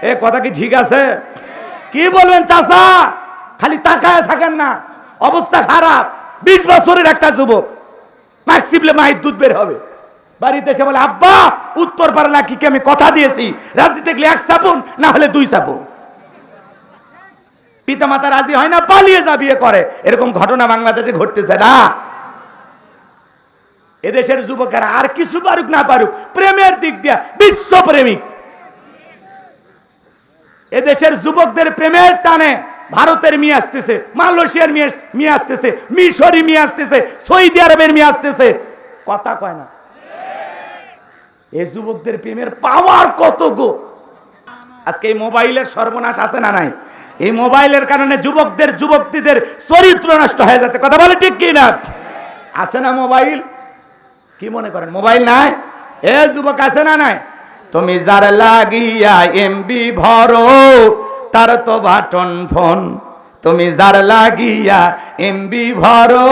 এ কথা কি ঠিক আছে? কি বলবেন চাচা? খালি তাকায় থাকেন না, অবস্থা খারাপ। 20 বছরের একটা যুবক মাইক চিপলে মায়ের দুধ বের হবে। বাড়িতে এসে বলে, আব্বা উত্তর পারে না কি আমি কথা দিয়েছি, রাজনীতি দেখলে 1 চাপুন না হলে 2 চাপুন। পিতা মাতা রাজি হয় না, পালিয়ে যা বিয়ে করে। এরকম ঘটনা বাংলাদেশে ঘটতেছে না? এদেশের যুবকেরা আর কিছু পারুক না পারুক, প্রেমের দিক দিয়া বিশ্ব প্রেমিক। এদেশের যুবকদের প্রেমের টানে ভারতের মেয়ে আসতেছে, মালয়েশিয়ার মেয়ে আসতেছে, মিশরি মেয়ে আসতেছে, সৌদি আরবের মেয়ে আসতেছে। কথা কয় না? এই যুবকদের প্রেমের পাওয়ার কত গো! আজকে এই মোবাইলের সর্বনাশ আছে না নাই? এই মোবাইলের কারণে যুবকদের যুবতীদের চরিত্র নষ্ট হয়ে যাচ্ছে। কথা বলে ঠিক কি না? আছে না মোবাইল? কি মনে করেন মোবাইল নাই? এ যুবক আছে না নাই? তুমি যার লাগিয়া এমবি ভরো তার তো বাটন ফোন। তুমি যার লাগিয়া এমবি ভরো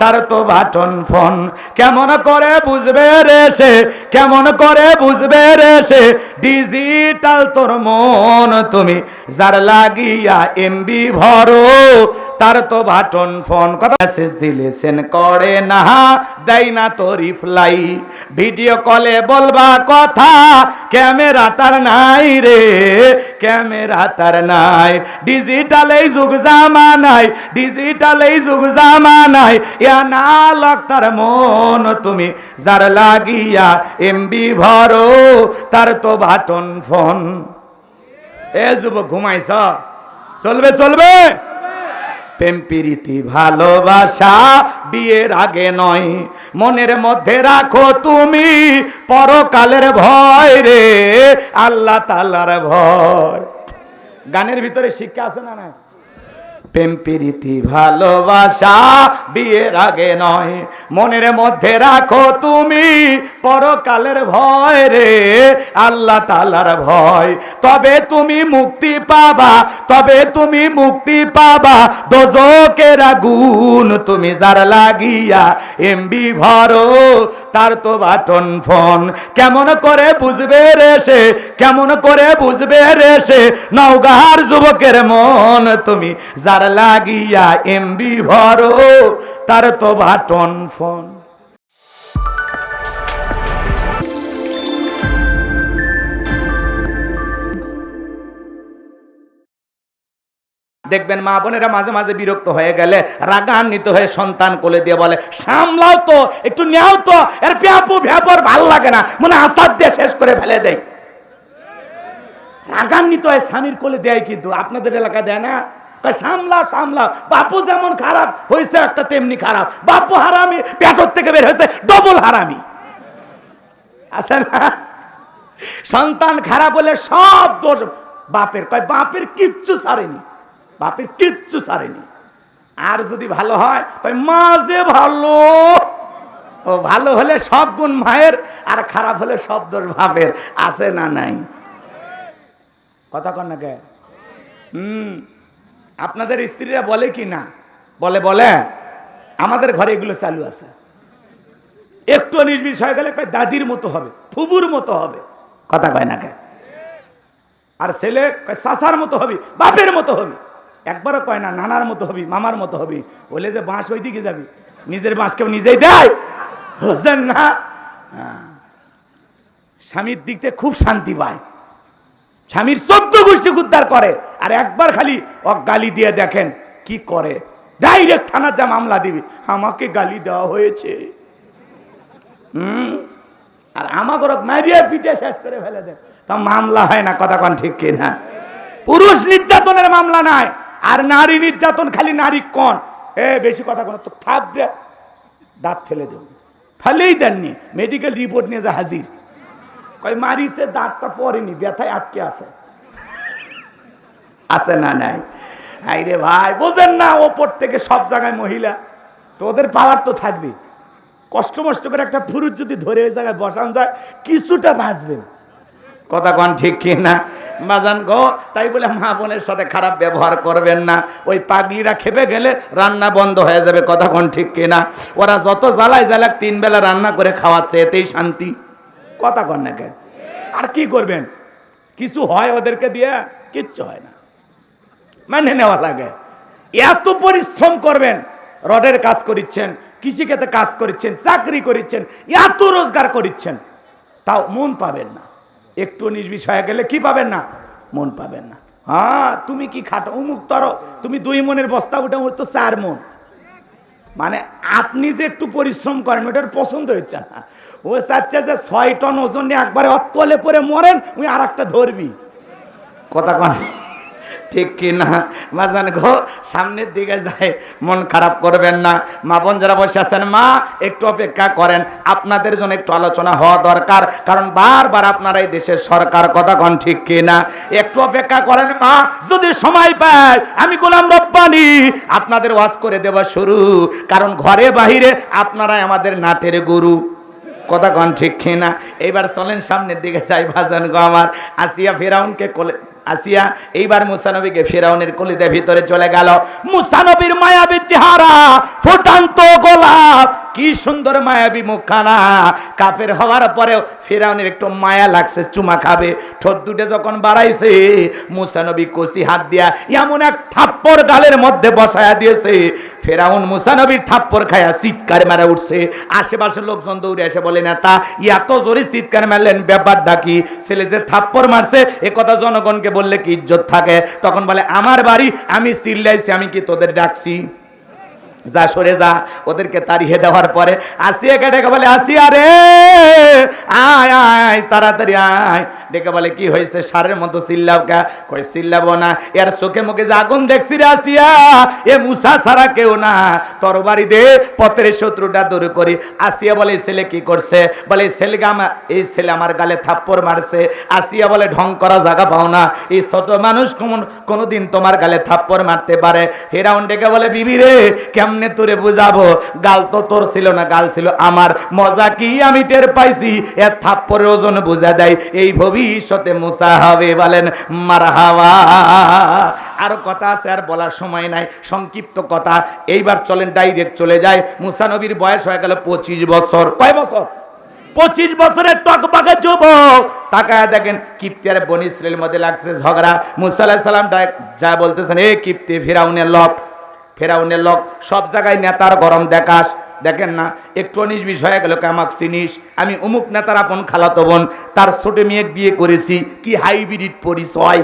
তার তো বাটন ফোন। কেমন করে বুঝবে রে সে, কেমন করে বুঝবে রে সে ডিজিটাল তোর মন। তুমি যার লাগিয়া এমবি ভরো তার তো বাটন ফোন। কথা মেসেজ দিলে সেন্ড করে না, দেয় না তো রিপ্লাই। ভিডিও কলে বলবা কথা, ক্যামেরা তার নাই রে, ক্যামেরা তার নাই। ডিজিটাল এই যুগ জামানায়, ডিজিটাল এই যুগ জামানায় ইয়া না লাগ তার মন। তুমি যার লাগিয়া এমবি ভরো তার তো বাটন ফোন। এ যুবক ঘুমাইছ? চলবে চলবে। প্রেম প্রীতি ভালোবাসা বিয়ের আগে নয়, মনের মধ্যে রাখো তুমি পরকালের ভয় রে, আল্লাহ তাআলার ভয়। গানের ভিতরে শিক্ষা আছে না নাই? প্রেম প্রীতি ভালোবাসা বিয়ের আগে নয়, মনের মধ্যে রাখো তুমি পরকালের ভয় রে, আল্লাহ তাআলার ভয়। তবে তুমি মুক্তি পাবা, তবে তুমি মুক্তি পাবা দোজখের আগুন। তুমি যার লাগিয়া এমবি ভরো তার তো বাটন ফোন। কেমন করে বুঝবে রে সে, কেমন করে বুঝবে রে সে নওগাঁর যুবকের মন। তুমি যার লাগিয়া এমবি ভরো তার তো বাটন ফোন। দেখবেন মা বোনেরা মাঝে মাঝে বিরক্ত হয়ে গেলে রাগান্বিত হয়ে সন্তান কোলে দিয়ে বলে, সামলাও তো, একটু নেও তো, এর প্যাপু ভ্যাপর ভাল লাগে না, মনে আসাদ দিয়ে শেষ করে ফেলে দেয়। রাগান্বিত হয়ে স্বামীর কোলে দেয়, কিন্তু আপনাদের এলাকা দেয় না। সামলাও সামলাও, বাপু যেমন খারাপ হয়েছে একটা তেমনি খারাপ, বাপু হারামি, পেটর থেকে বের হয়েছে ডবল হারামি। আছে না? সন্তান খারাপ হলে সব দোষ বাপের। কয় বাপের কিচ্ছু ছাড়েনি, বাপের কিচ্ছু ছাড়েনি। আর যদি ভালো হয় কয় মা যে ভালো। ও ভালো হলে সব গুণ মায়ের, আর খারাপ হলে সব দোষ বাপের। আছে না নাই? কথা কন না কে? আপনাদের স্ত্রীরা বলে কি না? বলে বলে আমাদের ঘরে এগুলো চালু আছে। একটু নির্বিষ হয়ে গেলে কয় দাদির মতো হবে, ফুবুর মতো হবে। কথা কয় না কে? আর ছেলে কয় চাচার মতো হবি, বাপের মতো হবি। একবারও কয় না নানার মতো হবি, মামার মতো হবি। বলে যে বাঁশ ওই দিকে যাবি, নিজের বাঁশ কেউ নিজেই দেয়, বুঝছেন না? স্বামীর দিক থেকে খুব শান্তি পায়, স্বামীর 14 গোষ্ঠী উদ্ধার করে। আর একবার খালি গালি দিয়ে দেখেন কি করে, ডাইরেক্ট থানার যা মামলা দিবি, আমাকে গালি দেওয়া হয়েছে। আর আমাকে মারিয়া পিটে শেষ করে ফেলে দেয়, তা মামলা হয় না। কথা কন ঠিক কিনা? পুরুষ নির্যাতনের মামলা নাই, আর নারী নির্যাতন খালি নারী কন। বেশি কথা কোন তো থাকবে, দাঁত ফেলে দেব। ফেলেই দেননি, মেডিকেল রিপোর্ট নিয়ে যা হাজির। কই মারিছে, দাঁতটা পড়েনি, ব্যথায় আটকে আছে। আছে না নাই? আইরে ভাই বোঝেন না, ওপর থেকে সব জায়গায় মহিলা, তো ওদের পাওয়ার তো থাকবে। কষ্ট মষ্ট করে একটা পুরুষ যদি ধরে ওই জায়গায় বসান যায়, কিছুটা বাঁচবেন। কথা কন ঠিক কি না? বাজান গো, তাই বলে মা বোনের সাথে খারাপ ব্যবহার করবেন না। ওই পাগলিরা খেপে গেলে রান্না বন্ধ হয়ে যাবে। কথা কন ঠিক কি না? ওরা যত জ্বালায় জ্বালাক 3 বেলা রান্না করে খাওয়াচ্ছে, এতেই শান্তি। কথা কন না কে? আর কি করবেন? কিছু হয় ওদেরকে দিয়ে? কিচ্ছু হয় না, মেনে নেওয়া লাগে। এত পরিশ্রম করবেন, রডের কাজ করিচ্ছেন, কৃষিক্ষেত্রে কাজ করিচ্ছেন, চাকরি করিচ্ছেন, এত রোজগার করিচ্ছেন, তাও মন পাবেন না। একটু নির্বিষ হয়ে গেলে কি পাবেন না? মন পাবেন না। হ্যাঁ, তুমি কি খাটো উমুক তর, তুমি 2 মনের বস্তা উঠে তো 4 মন। মানে আপনি যে একটু পরিশ্রম করেন ওটার পছন্দ হচ্ছে না। ও চাচ্ছে যে 6 টন ওজন নিয়ে একবারে অতলে পরে মরেন, ওই আর একটা ধরবি। কথা কন ঠিক কি না? মাজান গো, সামনের দিকে যায়, মন খারাপ করবেন না। মা বোন যারা বসে আছেন, মা একটু অপেক্ষা করেন, আপনাদের জন্য একটু আলোচনা হওয়া দরকার, কারণ বারবার আপনারা এই দেশের সরকার, কথা কন ঠিক কি না? একটু অপেক্ষা করেন মা, যদি সময় পায় আমি গোলাম রব্বানী আপনাদের ওয়াজ করে দেওয়া শুরু, কারণ ঘরে বাহিরে আপনারাই আমাদের নাটের গুরু। কথা কন ঠিক কি না? এইবার চলেন সামনের দিকে যাই ভাজান গো আমার। আসিয়া ফেরাউনকে কোলে, আসিয়া এইবার মুসা নবীকে ফেরাউনের কলিতে ভিতরে চলে গেল। মুসা নবীর মায়াবী চেহারা, ফুটান্ত গোলাপ, কি সুন্দর মায়াবী মুখখানা। কাফের হওয়ার পরেও ফেরাউনের একটু মায়া লাগছে, চুমা খাবে। ঠোঁট দুটে যখন বাড়াইছে, মুসা নবী কষি হাত দিয়া এমন এক থাপ্পড় গালের মধ্যে বসায়া দিয়েছে, ফেরাউন মুসা নবীর থাপ্পড় খায়া চিৎকার মারা উঠছে। আশেপাশের লোকজন দৌড়ে এসে বলে, না তা এত জোরে চিৎকার মারলেন, ব্যাপারটা কি? ছেলে যে থাপ্পড় মারছে এ কথা জনগণকে বললে কি ইজ্জত থাকে? তখন বলে, আমার বাড়ি, আমি চিল্লাইছি, আমি কি তোদের ডাকছি? যা সরে যা। ওদেরকে তাড়িয়ে দেওয়ার পরে আসিয়াকে ডেকে বলে, আসিয়া রে আয় আয়, তাড়াতাড়ি আয়। ডেকে বলে, কি হয়েছে? সারের মতো চিল্লাও কা? কই চিল্লাবো না, এর চোখে মুখে যে আগুন দেখছি রে আসিয়া, এ মুসা ছাড়া কেউ না, তরবারি দে পথের শত্রুটা দূর করি। আসিয়া বলে, এই ছেলে কি করছে? বলে, এই ছেলে আমার গালে থাপ্পড় মারছে। আসিয়া বলে, ঢং করা জায়গা পাও না, এই ছোট মানুষ কোনোদিন তোমার গালে থাপ্পড় মারতে পারে? ফেরাউন ডেকে বলে, বিবি রে কেমনে তোরে বুঝাবো, গাল তো তোর ছিল না, গাল ছিল আমার। মজা কি আমি টের পাইছি, এর থাপ্পড়ের ওজন বুঝা দেয়, এই ভবিষ্যতে মুসা হবে। বলেন মারহাবা। আরো কথা আছে, আর বলার সময় নাই, সংক্ষিপ্ত কথা। এইবার চলেন ডাইরেক্ট চলে যায়। মুসা নবীর বয়স হয়ে গেল 25 বছর। কয় বছর? 25 বছরের টকবাকে যুবক। তাকায় দেখেন কিপ্তিয়ার বনি ইসরাইলের মধ্যে লাগছে ঝগড়া। মুসা আলাইহিস সালাম যা বলতেছেন, এ কিপ্তি, ফেরাউনের লোক, সব জায়গায় নেতার গরম দেখাস। দেখেন না, একটু 19-20 হয়ে গেল, আমাকে চিনিস, আমি অমুক নেতার আপন খালাতো বোন, তার ছোট মেয়ে বিয়ে করেছি, কি হাইব্রিড পরিচয়।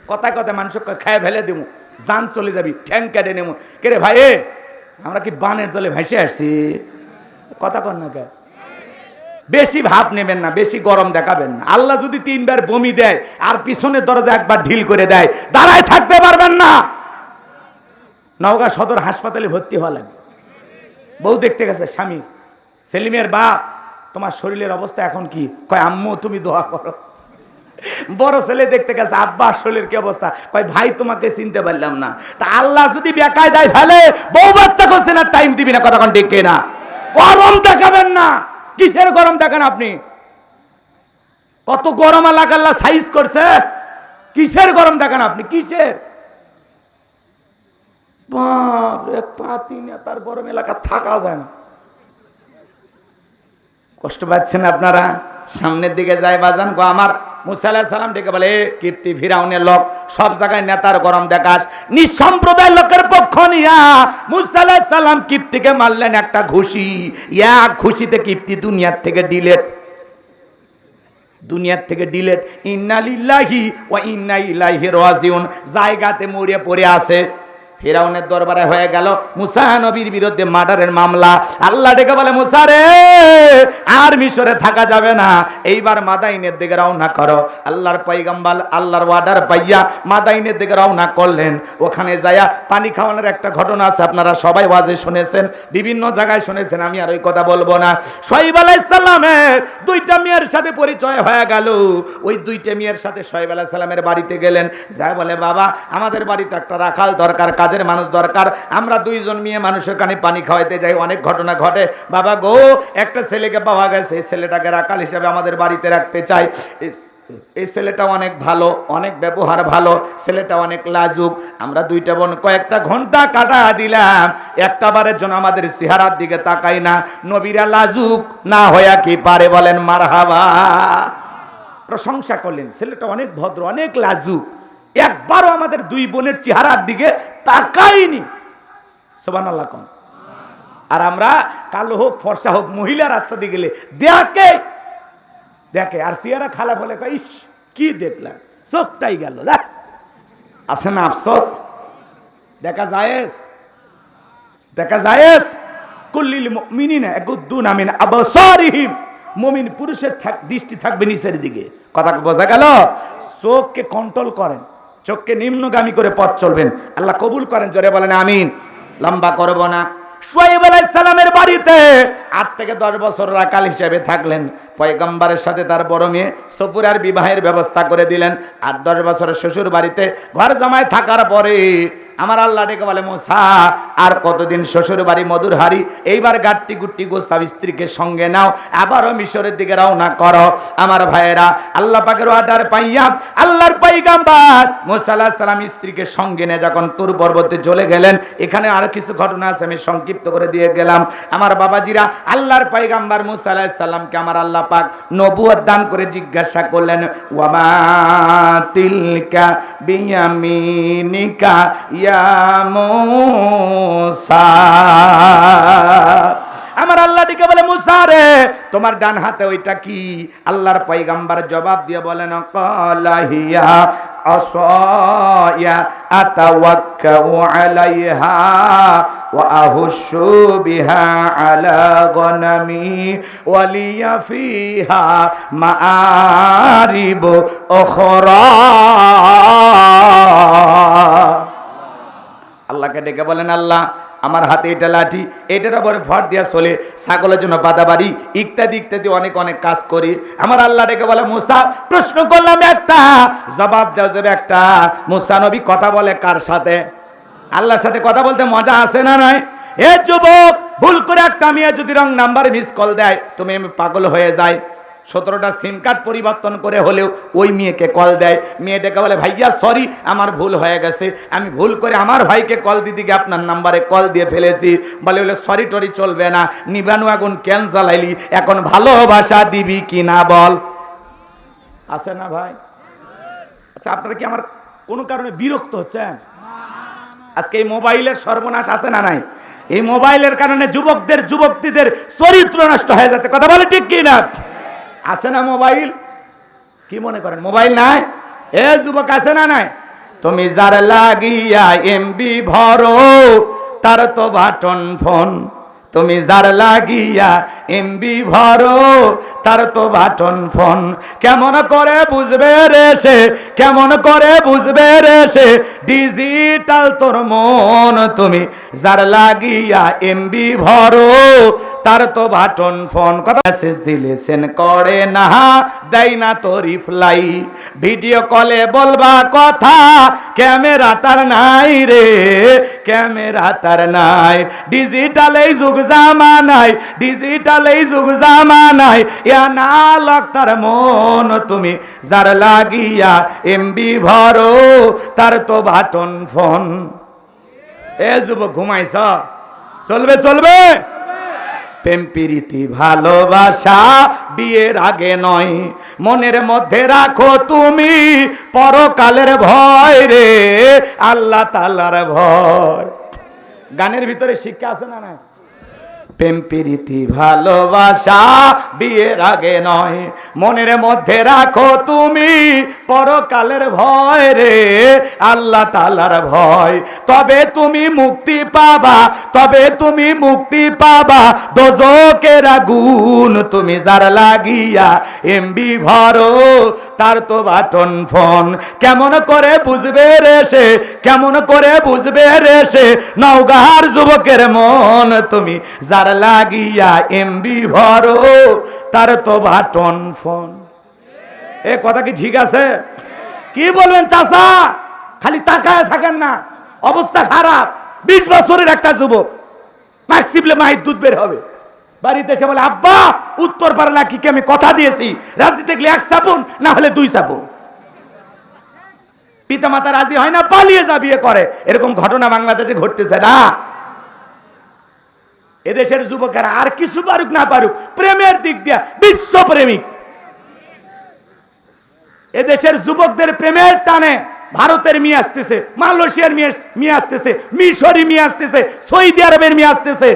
কথায় কথায় মানুষ খায় ফেলে দেবো, জান চলে যাবি, ঠ্যাং কেটে নেবো। কে রে ভাই, আমরা কি বানের জলে ভেসে আসছি? কথা কন না কে? বেশি ভাব নেবেন না, বেশি গরম দেখাবেন না। আল্লাহ যদি 3 বার বমি দেয় আর পিছনের দরজা একবার ঢিল করে দেয়, দাঁড়ায় থাকতে পারবেন না। নওগাঁ সদর হাসপাতালে ভর্তি হওয়া লাগবে। বউ দেখতে গেছে স্বামী, সেলিমের বাপ, তোমার শরীরের অবস্থা এখন কি? কয় আম্মু তুমি দোয়া করো। বড় ছেলে দেখতে গেছে, আব্বা শরীরের কি অবস্থা? কয় ভাই তোমাকে চিনতে পারলাম না। তা আল্লাহ যদি বেকায়দায় ফেলে, বউ বাচ্চা করছে না, টাইম দিবি না, কতক্ষণ ডেকে না। গরম দেখাবেন না। কিসের গরম দেখান আপনি? কত গরম আল্লাহ সাইজ করছে, কিসের গরম দেখান আপনি? কিসের? তার গরম এলাকা থাকা যায় না। কষ্ট পাচ্ছেন আপনারা? সামনের দিকে যায় বাজান গো আমার। মুসা আলাইহিস সালাম ডেকে বলে, কীর্তি ফিরাউনের লোক, সব জায়গায় নেতার গরম দেখাস, নিঃসম্প্রদায়ের লোকের পক্ষ নিয়া মুসা আলাইহিস সালাম কীর্তিকে মারলেন একটা ঘুষি। এক ঘুষিতে কীর্তি দুনিয়ার থেকে ডিলেট। ইন্না লিল্লাহি ওয়া ইন্না ইলাইহি রাজিউন, জায়গাতে মরে পড়ে আছে। ফিরাউনের দরবারে হয়ে গেল মুসা নবীর বিরুদ্ধে মার্ডারের মামলা। আল্লাহ ডেকে বলে, মুসা রে আর মিশরে থাকা যাবে না, এইবার মাদাইনের দিকে রওনা করো। আল্লাহর পয়গম্বর আল্লাহর ওয়ার্ডার পাইয়া মাদাইনের দিকে রওনা করলেন। ওখানে যায়া পানি খাওয়ানোর একটা ঘটনা আছে, আপনারা সবাই ওয়াজে শুনেছেন, বিভিন্ন জায়গায় শুনেছেন, আমি আর ওই কথা বলবো না। শোয়েব আলাইহিস সালামের 2টা মেয়ের সাথে পরিচয় হয়ে গেল। ওই 2টা মেয়ের সাথে শোয়েব আলাইহিস সালামের বাড়িতে গেলেন। যা বলে, বাবা আমাদের বাড়িতে একটা রাখাল দরকার, কাজের মানুষ দরকার, আমরা 2 জন মেয়ে মানুষের কানে পানি খাওয়াইতে যাই, অনেক ঘটনা ঘটে। বাবা গো, একটা ছেলেকে পাওয়া গেছে, এই ছেলেটাকে রাখাল হিসেবে আমাদের বাড়িতে রাখতে চাই। এই ছেলেটা অনেক ভালো, অনেক ব্যবহার ভালো, ছেলেটা অনেক লাজুক। আমরা 2টা বোন কয়েকটা ঘন্টা কাটা দিলাম, একটা বারের জন্য আমাদের চেহারার দিকে তাকাই না। নবীরা লাজুক না হইয়া কি পারে? বলেন মারহাবা। প্রশংসা করলেন, ছেলেটা অনেক ভদ্র, অনেক লাজুক, একবারও আমাদের দুই বোনের চেহারার দিকে তাকায়নি। সুবহানাল্লাহ কোন। আর আমরা কালো হোক ফর্সা হোক মহিলা রাস্তা দিয়ে গেলে দেখে দেখে, আর সিয়ারা খালা বলে ইস কি দেখলাম, চোখটাই গেল। আছে না আফসোস? দেখা জায়েজ, দেখা জায়েজ। কুল্লিল মুমিনিনা ইয়াগুদ্দুনা মিন আবসারিহিম, মুমিন পুরুষের দৃষ্টি থাকবে নিচের দিকে। কথা বোঝা গেল? চোখকে কন্ট্রোল করেন, চোখকে নিম্নগামী করে পথ চলবেন, আল্লাহ কবুল করেন। জোরে বলেন আমিন। লম্বা করব না। শুআয়ব আলাইহিস সালামের বাড়িতে 8 থেকে 10 বছর রাখাল হিসেবে থাকলেন। পয়গম্বরের সাথে তার বড় মেয়ে সফুরার বিবাহের ব্যবস্থা করে দিলেন। 8-10 বছর শ্বশুর বাড়িতে ঘর জামায় থাকার পরে আমার আল্লাহ ডেকে বলে, মুসা আর কতদিন শ্বশুর বাড়ি মধুর হারি, এইবার গাট্টি গুট্টি গোস্তাব স্ত্রীকে সঙ্গে নাও, আবারও মিশরের দিকে রওনা করো। আমার ভাইয়েরা, আল্লাহ পাকের অর্ডার পাইয়া আল্লাহর পয়গম্বর মুসা আলাইহিস সালাম স্ত্রীকে সঙ্গে নিয়ে যখন তুর পর্বতে চলে গেলেন, এখানে আরো কিছু ঘটনা আছে, আমি সংক্ষিপ্ত করে দিয়ে গেলাম। আমার বাবাজিরা, আল্লাহর পয়গম্বর মুসা আলাইহিস সালামকে আমার আল্লাহ পাক নবুয়ত দান করে জিজ্ঞাসা করলেন, ওয়ামা তিলকা বিয়ামিনিকা ইয়া মুসা। আমার আল্লাহ দিকে বলে, মুসা রে তোমার ডান হাতে ওইটা কি? আল্লাহর পয়গম্বর জবাব দিয়ে বলেন, ক্বালা হিয়া আসায়া আতাওয়াক্কাউ আলাইহা ওয়া আহুশু বিহা আলা গনামি ওয়া লিয়া ফিহা মাআরিব উখরা। আল্লাহকে ডেকে বলেন, আল্লাহ আমার হাতে এটা লাঠি, এটার উপরে ভর দিয়া চলে, ছাগলের জন্য বাদাবাড়ি ইত্যাদি ইত্যাদি অনেক অনেক কাজ করি। আমার আল্লাহ ডেকে বলে, মুসা প্রশ্ন করলাম একটা, জবাব দেওয়া যাবে একটা। মুসা নবী কথা বলে কার সাথে? আল্লাহর সাথে কথা বলতে মজা আছে না নাই? এ যুবক, ভুল করে একটা মেয়ে যদি রং নাম্বারে মিস কল দেয়, তুমি পাগল হয়ে যায়। 17টা সিম কার্ড পরিবর্তন করে হলেও ওই মেয়েকে কল দেয়। মেয়েটাকে বলে, ভাইয়া সরি আমার ভুল হয়ে গেছে, আমি ভুল করে আমার ভাইকে কল দিতে গিয়ে আপনার নাম্বারে কল দিয়ে ফেলেছি। বলে সরি টরি চলবে না, নিবানু আগুন কেন জ্বালাইলি, এখন ভালোবাসা দিবি কি না বল। আছে না ভাই? আচ্ছা, আপনারা কি আমার কোনো কারণে বিরক্ত হচ্ছেন? আজকে এই মোবাইলের সর্বনাশ আছে না নাই? এই মোবাইলের কারণে যুবকদের যুবতীদের চরিত্র নষ্ট হয়ে যাচ্ছে। কথা বলে ঠিক কি না? আছে না মোবাইল? কি মনে করেন মোবাইল নাই? এ যুবক, আছে না নাই? তুমি যার লাগিয়া এমবি ভরো, তার তো বাটন ফোন। তুমি যার লাগিয়া এমবি ভরো, তার তো বাটন ফোন। কেমন করে বুঝবে রে সে, কেমন করে বুঝবে রে সে, ডিজিটাল তোর মন। তুমি যার লাগিয়া এমবি ভরো, তার তো বাটন ফোন। কথা মেসেজ দিলে সেন করে না, দেয় না তো রিপ্লাই। ভিডিও কলে বলবা কথা, ক্যামেরা তার নাই রে, ক্যামেরা তার নাই। ডিজিটাল এই যুগ জামানায়, ডিজিটাল এই যুগ জামানায়, ইয়া না লক তার মন। তুমি যার লাগিয়া এমবি ভরো, তার তো বাটন ফোন। এ যুবক, ঘুমাইছ? চলবে চলবে। প্রেম প্রীতি ভালোবাসা বিয়ের আগে নয়, মনের মধ্যে রাখো তুমি পরকালের ভয় রে, আল্লাহ তাআলার ভয়। গানের ভিতরে শিক্ষা আছে না নাই? প্রেম প্রীতি ভালোবাসা বিয়ের আগে নয়, মনের মধ্যে রাখো তুমি পরকালের ভয় রে, আল্লাহ তাআলার ভয়। তবে তুমি মুক্তি পাবা, তবে তুমি মুক্তি পাবা দোজকের আগুন। তুমি যার লাগিয়া এমবি ভরো, তার তো বাটন ফোন। কেমন করে বুঝবে রে সে, কেমন করে বুঝবে রে সে, নওগাঁর যুবকের মন। তুমি যার লাগিয়া এমবি ভরো, তার তো বাটন ফোন। এ কথা কি ঠিক আছে? কি বলবেন চাচা? খালি তাকায় থাকেন না, অবস্থা খারাপ। 20 বছরের একটা যুবক ম্যাক্সিমলে মায়ের দুধ বের হবে, বাড়িতে এসে বলে, আব্বা উত্তর পারে না কি আমি কথা দিয়েছি, রাজি দেখলে 1 চাপুন না হলে 2 চাপুন। পিতা মাতা রাজি হয় না, পালিয়ে যা বিয়ে করে। এরকম ঘটনা বাংলাদেশে ঘটতেছে না? এদেশের যুবকেরা আর কিছু পারুক না পারুক, প্রেমের দিক দিয়ে বিশ্বপ্রেমিক। এদেশের যুবকদের প্রেমের টানে ভারতের মেয়ে আসতেছে, মালয়েশিয়ার মেয়ে আসতেছে, মিশরি মেয়ে আসতেছে, সৌদি আরবের মেয়ে আসতেছে,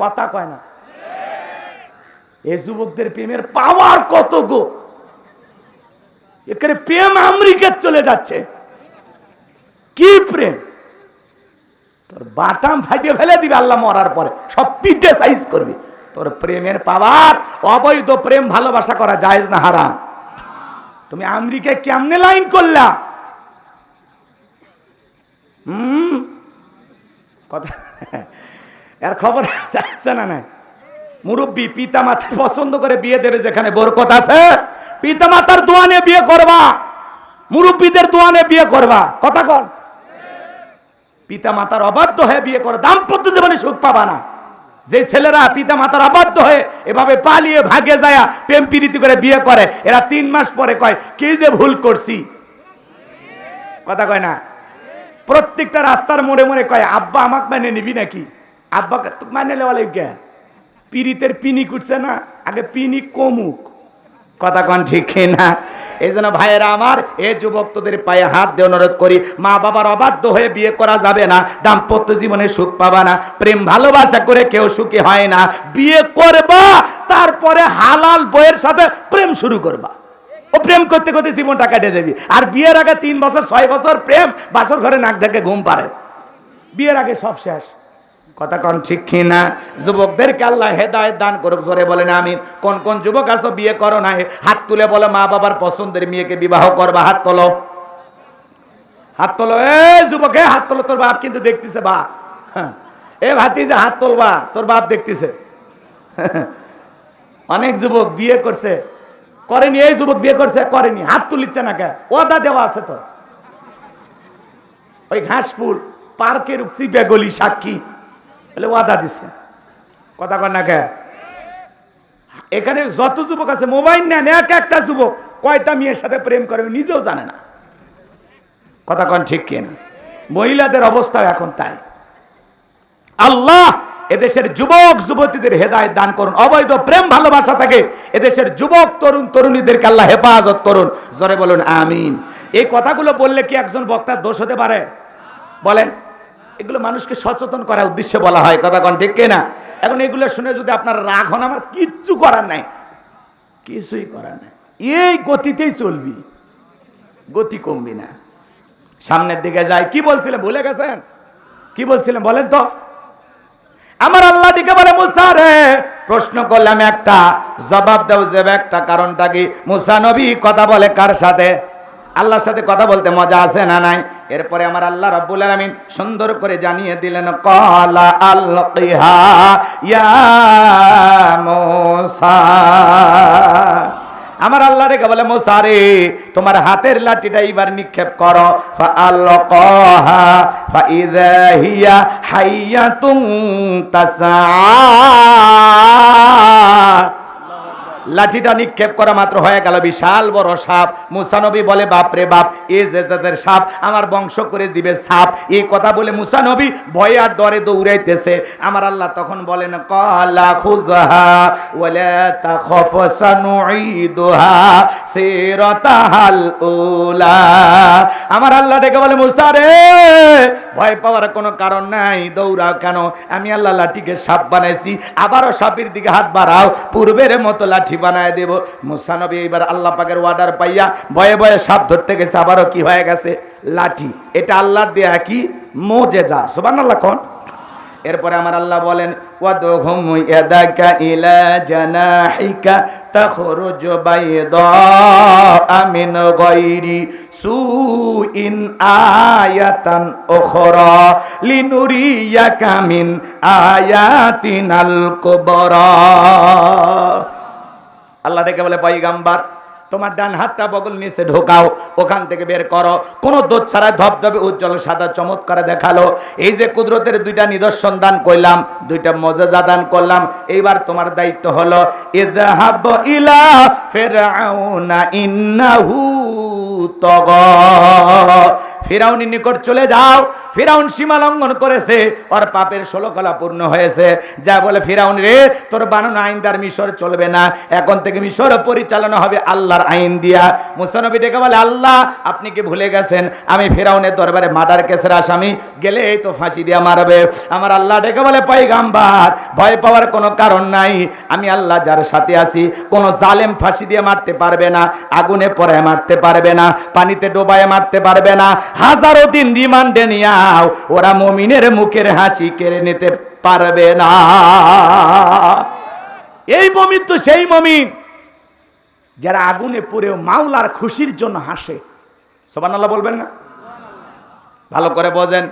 কথা কয় না। এই যুবকদের প্রেমের পাওয়ার কত গো! এখানে প্রেম আমেরিকার চলে যাচ্ছে। কি প্রেম! তোর বাটাম ফাটিয়ে ফেলে দিবে আল্লাহ মরার পরে, সব পিঠে সাইজ করবি। তোর প্রেমের পাওয়ার। অবৈধ প্রেম ভালোবাসা করা জায়েজ না হারাম? তুমি আমেরিকায় কেমনে লাইন করলা? কথা এর খবর আছে না? না, মুরব্বী পিতা মাতা পছন্দ করে বিয়ে দেবে যেখানে বরকত আছে, পিতা মাতার দোয়া নিয়ে বিয়ে করবা, মুরব্বীদের দোয়া নিয়ে বিয়ে করবা। কথা কন। পিতা মাতার অবাধ্য হয়ে বিয়ে করে দাম্পত্য জীবনে সুখ পাবা না। যে ছেলেরা পিতা মাতার অবাধ্য হয়ে এভাবে পালিয়ে ভাগে যায় প্রেম প্রীতি করে বিয়ে করে, এরা 3 মাস পরে কয় কি যে ভুল করছি। কথা কয় না? প্রত্যেকটা রাস্তার মোড়ে মোড়ে কয় আব্বা আমাকে মানে নিবি নাকি? আব্বাকে মানে নেওয়া লাগবে। পীড়িতের পিনিক উঠছে না, আগে পিনিক কমুক। কথা কন ঠিক না? এই জন্য ভাইয়েরা আমার, এ যুবক তোদের পায়ে হাত দিয়ে অনুরোধ করি, মা বাবার অবাধ্য হয়ে বিয়ে করা যাবে না। দাম্পত্য জীবনে সুখ পাবা না। প্রেম ভালোবাসা করে কেউ সুখী হয় না। বিয়ে করবা, তারপরে হালাল বইয়ের সাথে প্রেম শুরু করবা। ও প্রেম করতে করতে জীবনটা কেটে যাবি। আর বিয়ের আগে 3 বছর 6 বছর প্রেম, বাসর ঘরে নাক ঢেকে ঘুম পারে। বিয়ের আগে সব শেষ। কথা কন ঠিক কিনা? যুবকদেরকে আল্লাহ হেদায়েত দান করুক, জোরে বলেন আমিন। কোন কোন যুবক আছো বিয়ে করো নাই, হাত তুলে বলো মা বাবার পছন্দের মেয়েকে বিবাহ করবা। হাত তোলো, হাত তোলো। এ যুবক, হাত তোলো। তোর বাপ কিন্তু দেখতেছে। বা এ ভাতিজা হাত তোলবা, তোর বাপ দেখতেছে। অনেক যুবক বিয়ে করছে, করেনি। এই যুবক বিয়ে করছে, করেনি, হাত তুলিচ্ছে না কে? ওদা দেওয়া আছে তো। ওই ঘাসফুল পার্কের চিপে গলি সাক্ষী বলে ওয়াদা দিছে। কথা কর না কে? এখানে যত যুবক আছে মোবাইল নেন, এক একটা যুবক কয়টা মেয়ের সাথে প্রেম করে নিজেও জানে না। কথা কন ঠিক কিনা? মহিলাদের অবস্থা এখন তাই। আল্লাহ এদেশের যুবক যুবতীদের হেদায়েত দান করুন। অবৈধ প্রেম ভালোবাসা থেকে এদেশের যুবক তরুণ তরুণীদেরকে আল্লাহ হেফাজত করুন। জোরে বলুন আমিন। এই কথাগুলো বললে কি একজন বক্তার দোষ হতে পারে? বলেন। এগুলো মানুষকে সচেতন করার উদ্দেশ্যে বলা হয়। কথা কন ঠিক কিনা? এখন এগুলো শুনে যদি আপনার রাগ হন, আমার কিচ্ছু করার নাই, কিছুই করার নাই। এই গতিতেই চলবি, গতি কমবি না, সামনের দিকে যাই। কি বলছিলেন ভুলে গেছেন? কি বলছিলেন বলেন তো? আমার আল্লাহ দিকে বলে মুসা রে, প্রশ্ন করলাম একটা, জবাব দাও যে একটা। কারণটা কি? মুসা নবী কথা বলে কার সাথে? আল্লাহর সাথে কথা বলতে মজা আছে না নাই? এরপরে আমার আল্লাহ রাব্বুল আলামিন সুন্দর করে জানিয়ে দিলেন, ক্বালা আলকিহা ইয়া মুসা। আমার আল্লাহ রেখে বলে মুসা রে, তোমার হাতের লাঠিটা এবার নিক্ষেপ করো। ফাআলকাহা ফাইযা হিয়া হাইয়াতুন তাসআ। লাঠিটা নিক্ষেপ করা মাত্র হয়ে গেল বিশাল বড় সাপ। মুসা নবী বলে বাপরে বাপ, এ যে জাতের সাপ, আমার বংশ করে দিবে সাপ। এই কথা বলে মুসা নবী ভয়ে আর ডরে দৌড়াইতেছে। আমার আল্লাহ তখন বলেন, ক্বালা খুযহা ওয়ালা তাখাফ সানুঈদুহা সিরাতাহাল উলা। আমার আল্লাহ ডেকে বলে মুসা রে, ভয় পাওয়ার কোনো কারণ নাই, দৌড়াও কেন? আমি আল্লাহ লাঠিকে সাপ বানাইছি, আবারও সাপের দিকে হাত বাড়াও, পূর্বের মতো লাঠি বানায় দেব। মুসা নবী এবার আল্লাহ পাকের অর্ডার পাইয়া ভয়ে ভয়ে সাপ ধরতে গেছে, আবারও কি হয়ে গেছে? লাঠি। এটা আল্লাহর দেয়া কি মুজিজা। সুবহানাল্লাহ কোন? এরপরে আমার আল্লাহ বলেন, ওয়াদহুম ইয়াদাকা ইলা জানাহিকা তাখরুজ বাইদা মিন গায়রি সুইন আয়াতান উখরা লিনুরিয়াকা মিন আয়াতিনাল কুবরা। আল্লাহ ডেকে বলে, পয়গম্বর তোমার ডান হাতটা বগল নিচে ঢোকাও, ওখান থেকে বের করো। কোন দোষ ছাড়া ধবধবে উজ্জ্বল সাদা চমৎকার দেখালো। এই যে কুদরতের 2টা নিদর্শন দান করলাম, 2টা মুজিজা দান করলাম, এইবার তোমার দায়িত্ব হলো ইযহাব ইলা ফিরআউনা ইন্নাহু তাগা। ফিরাউনের নিকট চলে যাও। ফিরাউন সীমা লঙ্ঘন করেছে, ওর পাপের 16 কলা পূর্ণ হয়েছে। যা বলে, ফিরাউন রে, তোর বানানো আইন দ্বার মিশর চলবে না, এখন থেকে মিশর পরিচালনা হবে আল্লাহর আইন দিয়া। মুসা নবী ডেকে বলে, আল্লাহ আপনি কি ভুলে গেছেন আমি ফিরাউনের দরবারে মার্ডার কেসের আসামি, গেলে এই তো ফাঁসি দিয়া মারবে। আমার আল্লাহ ডেকে বলে, পয়গাম্বার ভয় পাওয়ার কোনো কারণ নাই, আমি আল্লাহ যার সাথে আছি, কোন জালেম ফাঁসি দিয়ে মারতে পারবে না, আগুনে পড়ে মারতে পারবে না, পানিতে ডোবায় মারতে পারবে না, হাজারো দিন রিমান্ডে নিয়াও ওরা মুমিনের মুখের হাসি কেড়ে নিতে পারবে না। এই মুমিন তো সেই মুমিন যারা আগুনে পুড়েও মাওলার খুশির জন্য হাসে। সুবহানাল্লাহ বলবেন না? ভালো করে বোঝেন।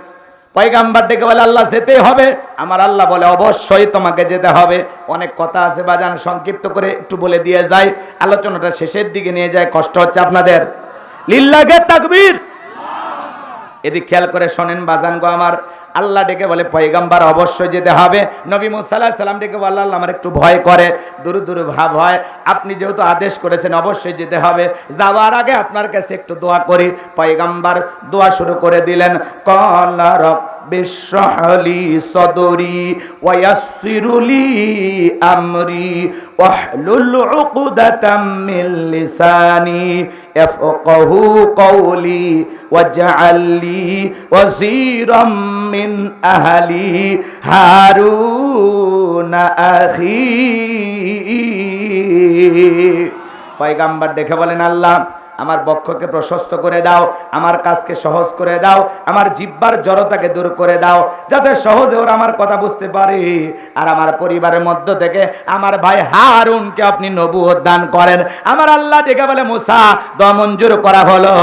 পয়গাম্বার ডেকে বলে, আল্লাহ যেতে হবে। আমার আল্লাহ বলে, অবশ্যই তোমাকে যেতে হবে। অনেক কথা আছে বাজান, সংক্ষিপ্ত করে একটু বলে দিয়ে যাই, আলোচনাটা শেষের দিকে নিয়ে যায়, কষ্ট হচ্ছে আপনাদের। লিল্লাহে তাকবীর। এদিক খেয়াল করে শোনেন বাজান গো আমার। আল্লাহ ডেকে বলে, পয়গাম্বার অবশ্যই যেতে হবে। নবী মুসা আলাইহিস সালাম ডেকে বলে, আল্লাহ আমার একটু ভয় করে, দূর দূর ভাব হয়, আপনি যেহেতু আদেশ করেছেন অবশ্যই যেতে হবে, যাওয়ার আগে আপনার কাছে একটু দোয়া করি। পয়গাম্বার দোয়া শুরু করে দিলেন। ক্বালা রাব্বি ইশরাহ লি সাদরি ওয়া ইয়াসসির লি আমরি ওয়াহলুল উকদাতাম মিন লিসানি ইয়াফকাহু কওলি ওয়াজআল লি ওয়াজিরাম মিন আহলি হারুন আখি। পয়গাম্বার দেখে বলেন, আল্লাহ আমার বক্ষকে প্রশস্ত করে দাও, আমার কাজকে সহজ করে দাও, আমার জিহ্বার জড়তাকে দূর করে দাও, যাতে সহজে ওরা আমার কথা বুঝতে পারে। আর আমার পরিবারের মধ্য থেকে আমার ভাই হারুনকে আপনি নবুয়ত দান করেন। আমার আল্লাহ ডেকে বলে, মুসা দোয়া মঞ্জুর করা হলো,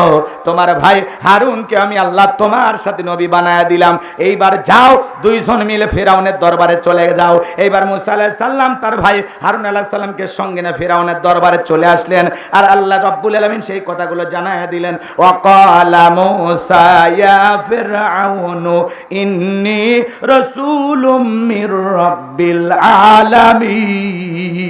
তোমার ভাই হারুনকে আমি আল্লাহ তোমার সাথে নবী বানায়া দিলাম। এইবার যাও, দুইজন মিলে ফিরাউনের দরবারে চলে যাও। এইবার মুসা আলাইহিস সালাম তার ভাই হারুন আলাইহিস সালামকে সঙ্গে নিয়ে ফিরাউনের দরবারে চলে আসলেন। আর আল্লাহ রাব্বুল আলামিন সেই কথাগুলো জানায়া দিলেন। ওয়াকালা মুসা ইয়া ফিরআউনু ইন্নী রাসূলুম মির রাব্বিল আলামিন।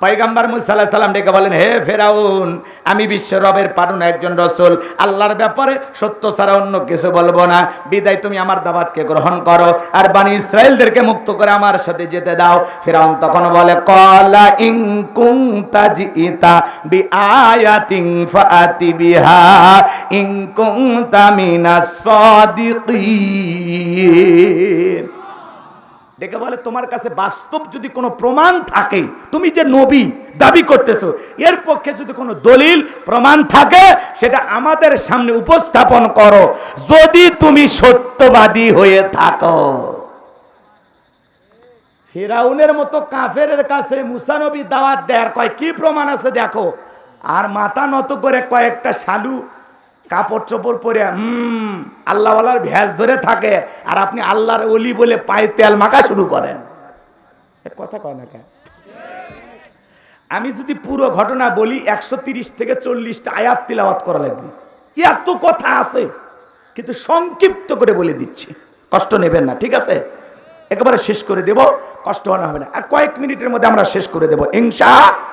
পয়গাম্বার মুসা আলাইহিস সালাম ডেকে বলেন, হে ফেরাউন, আমি বিশ্ব রবের পাঠানো একজন রাসূল, আল্লাহর ব্যাপারে সত্য ছাড়া অন্য কিছু বলবো না, বিদায় তুমি আমার দাওয়াতকে গ্রহণ করো আর বনি ইসরাইলদেরকে মুক্ত করে আমার সাথে যেতে দাও। ফিরাউন তখন বলে, ক্বালা ইন কুনতা জিইতা বিআয়াতিন ফাআতি বিহা ইন কুনতা মিনাস সাদিকিন। ডেকে বলে, তোমার কাছে বাস্তব যদি কোনো প্রমাণ থাকে, তুমি যে নবী দাবি করতেছো, এর পক্ষে যদি কোনো দলিল প্রমাণ থাকে, সেটা আমাদের সামনে উপস্থাপন করো, যদি তুমি সত্যবাদী হয়ে থাকো। ফিরাউনের মতো কাফেরের কাছে মুসা নবী দাওয়াত দেয়, আর কয় কি প্রমাণ আছে দেখো, আর মাথা নত করে কয়েকটা শালু কাপড় চোপড় পরে আল্লাহওয়ালার ভ্যাস ধরে থাকে, আর আপনি আল্লাহর ওলি বলে পায়ে তেল মাখা শুরু করেন। কথা কয় না কেন? আমি যদি পুরো ঘটনা বলি 130 থেকে 40টা আয়াত তিলাওয়াত করা লাগবে, এত কথা আছে, কিন্তু সংক্ষিপ্ত করে বলে দিচ্ছি, কষ্ট নেবেন না, ঠিক আছে? একেবারে শেষ করে দেব, কষ্ট হবে না, আর কয়েক মিনিটের মধ্যে আমরা শেষ করে দেব ইনশাআল্লাহ।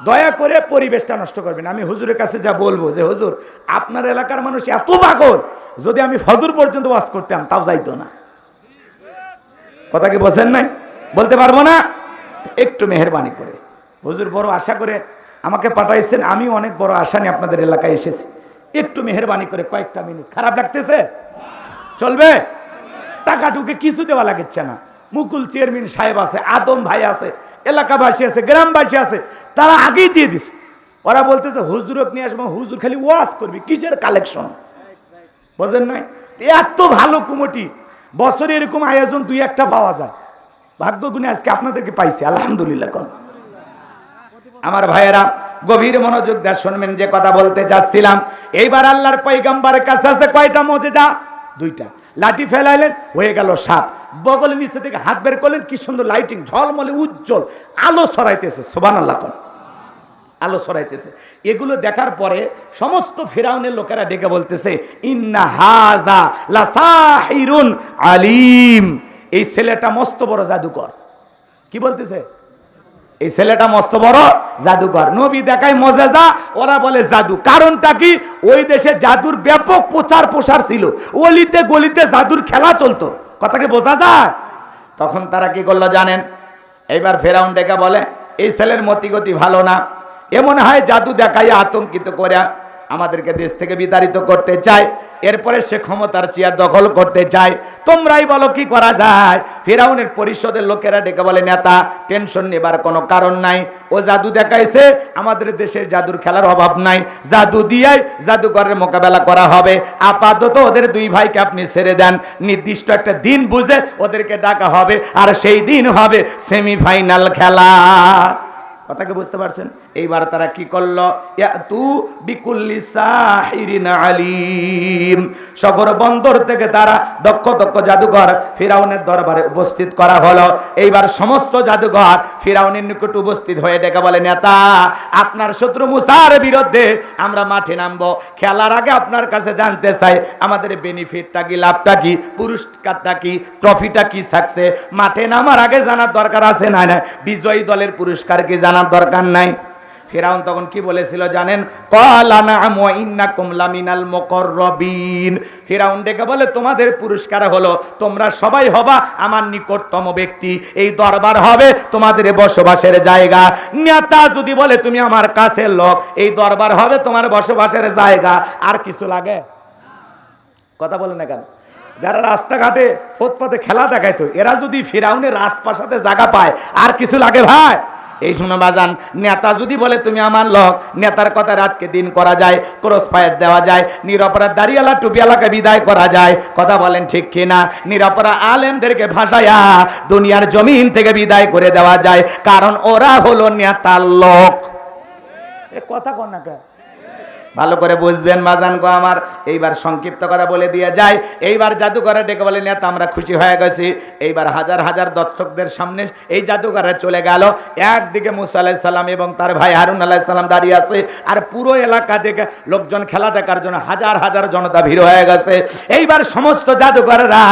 দয়া করে পরিবেশটা নষ্ট করবেন। আমি হুজুরের কাছে যা বলবো যে, হুজুর আপনার এলাকার মানুষ এত পাগল, যদি আমি ফজর পর্যন্ত ওয়াজ করতাম তাও যাইতো না। কথা কি বোঝেন নাই? বলতে পারবো না। একটু মেহেরবানি করে, হুজুর বড় আশা করে আমাকে পাঠাইছেন, আমি অনেক বড় আশা নিয়ে আপনাদের এলাকায় এসেছি, একটু মেহেরবানি করে কয়েকটা মিনিট। খারাপ লাগতেছে? চলবে? টাকা টুকে কিছু দেওয়া লাগছে না। মুকুল চেয়ারম্যান সাহেব আছে, আদম ভাই আছে, এলাকাবাসী আছে, গ্রামবাসী আছে, তারা আগেই দিয়ে দিছে। ওরা বলতেছে হুজুরক নিয়ে আসবো, হুজুর খালি ওয়াজ করবি, কিসের কালেকশন? বোঝেন নাই? এত ভালো কমিটি, বছরে এরকম আয়োজন 2-1টা পাওয়া যায়। ভাগ্য গুণে আজকে আপনাদেরকে পাইছি, আলহামদুলিল্লাহ। কোন আমার ভাইয়েরা গভীর মনোযোগ দিয়ে শুনবেন যে কথা বলতে যাচ্ছিলাম। এইবার আল্লাহর পয়গম্বরের কাছে আছে কয়টা মুজিজা? 2টা। লাঠি ফেলাইলেন, হয়ে গেল সাপ। বগলের নিচে থেকে হাত বের করলেন, কি সুন্দর লাইটিং, ঝলমলে উজ্জ্বল আলো ছড়াইতেছে। সুবহানাল্লাহ কোন আলো ছড়াইতেছে। এগুলো দেখার পরে সমস্ত ফিরাউনের লোকেরা ডেকে বলতেছে, ইন্না হাযা লাসাহিরুন আলিম, এই ছেলেটা মস্ত বড় জাদুকর। কি বলতেছে? এই ছেলেটা মস্ত বড় জাদুকর, নবী দেখায় মজেজা, ওরা বলে জাদু। কারণটা কি? ওই দেশে জাদুর ব্যাপক প্রচার প্রসার ছিল, অলিতে গলিতে জাদুর খেলা চলতো। কথা কি বোঝা যায়? তখন তারা কি করলো জানেন? এইবার ফেরাউন ডেকে বলে, এই ছেলের মতিগতি ভালো না, এমন হয় জাদু দেখাইয়া আতঙ্কিত করে আমাদেরকে দেশ থেকে বিতাড়িত করতে চায়, এরপরে সে ক্ষমতার চেয়ার দখল করতে চায়। তোমরাই বলো কি করা যায়? ফিরাউনের পরিষদের লোকেরা ডেকে বলে, নেতা টেনশন নেবার কোনো কারণ নাই, ও জাদু দেখাইছে, আমাদের দেশের জাদুর খেলার অভাব নাই, জাদু দিয়াই জাদুকরের মোকাবেলা করা হবে। আপাতত ওদের দুই ভাইকে আপনি ছেড়ে দেন, নির্দিষ্ট একটা দিন বুঝে ওদেরকে ডাকা হবে, আর সেই দিন হবে সেমিফাইনাল খেলা। কথাকে বুঝতে পারছেন? এইবার তারা কি করলো? ইয়াতু বিকুল্লি সাহিরিন আলিম, শহর বন্দর থেকে তারা দক্ষ দক্ষ জাদুঘর ফিরাউনের দরবারে উপস্থিত করা হলো। এইবার সমস্ত জাদুঘর ফিরাউনের নিকট উপস্থিত হয়ে ডেকে বলে, নেতা আপনার শত্রু মুসার বিরুদ্ধে আমরা মাঠে নামবো, খেলার আগে আপনার কাছে জানতে চাই আমাদের বেনিফিটটা কি, লাভটা কি, পুরস্কারটা কি, ট্রফিটা কি থাকছে। মাঠে নামার আগে জানার দরকার আছে না? না, বিজয়ী দলের পুরস্কার কি জানার দরকার নাই? ফিরাউন তখন কি বলেছিল জানেন? ক্বালা না'আম ওয়া ইন্নাকুম লামিনাল মুকাররাবিন। ফিরাউন ডেকে বলে, তোমাদের পুরস্কার হলো তোমরা সবাই হবা আমার নিকটতম ব্যক্তি, এই দরবার হবে তোমাদের বসবাসের জায়গা। নেতা যদি বলে তুমি আমার কাছের লোক, এই দরবার হবে তোমার বসবাসের জায়গা। আর কিছু লাগে? কথা বলেন না কেন? যারা রাস্তাঘাটে ফুটপাতে খেলা দেখাইতো, এরা যদি ফিরাউনের রাজপ্রাসাদে জায়গা পায়, আর কিছু লাগে ভাই? এই শুনো বাজান, নেতা যদি বলে তুমি আমার লোক, নেতার কথা রাতকে দিন করা যায়, ক্রস ফায়ার দেওয়া যায়, নিরপরাধ দাড়িওয়ালা টুপিওয়ালাকে বিদায় করা যায়। কথা বলেন ঠিক কিনা? নিরপরাধ আলেমদেরকে ভাসাইয়া দুনিয়ার জমিন থেকে বিদায় করে দেওয়া যায়, কারণ ওরা হলো নেতার লোক। এ কথা কন না কে? ভালো করে বুঝবেন বাজান গো আমার। এইবার সংক্ষিপ্ত করে বলে দিয়ে যায়, এইবার জাদুঘরে ডেকে বলে, নেতা আমরা খুশি হয়ে গেছি। এইবার হাজার হাজার দর্শকদের সামনে এই জাদুঘরে চলে গেল। একদিকে মুসা আলাইহিস সালাম এবং তার ভাই হারুন আলাইহিস সালাম দাঁড়িয়ে আছে, আর পুরো এলাকা থেকে লোকজন খেলা দেখার জন্য হাজার হাজার জনতা ভিড় হয়ে গেছে। এইবার সমস্ত জাদুঘরেরা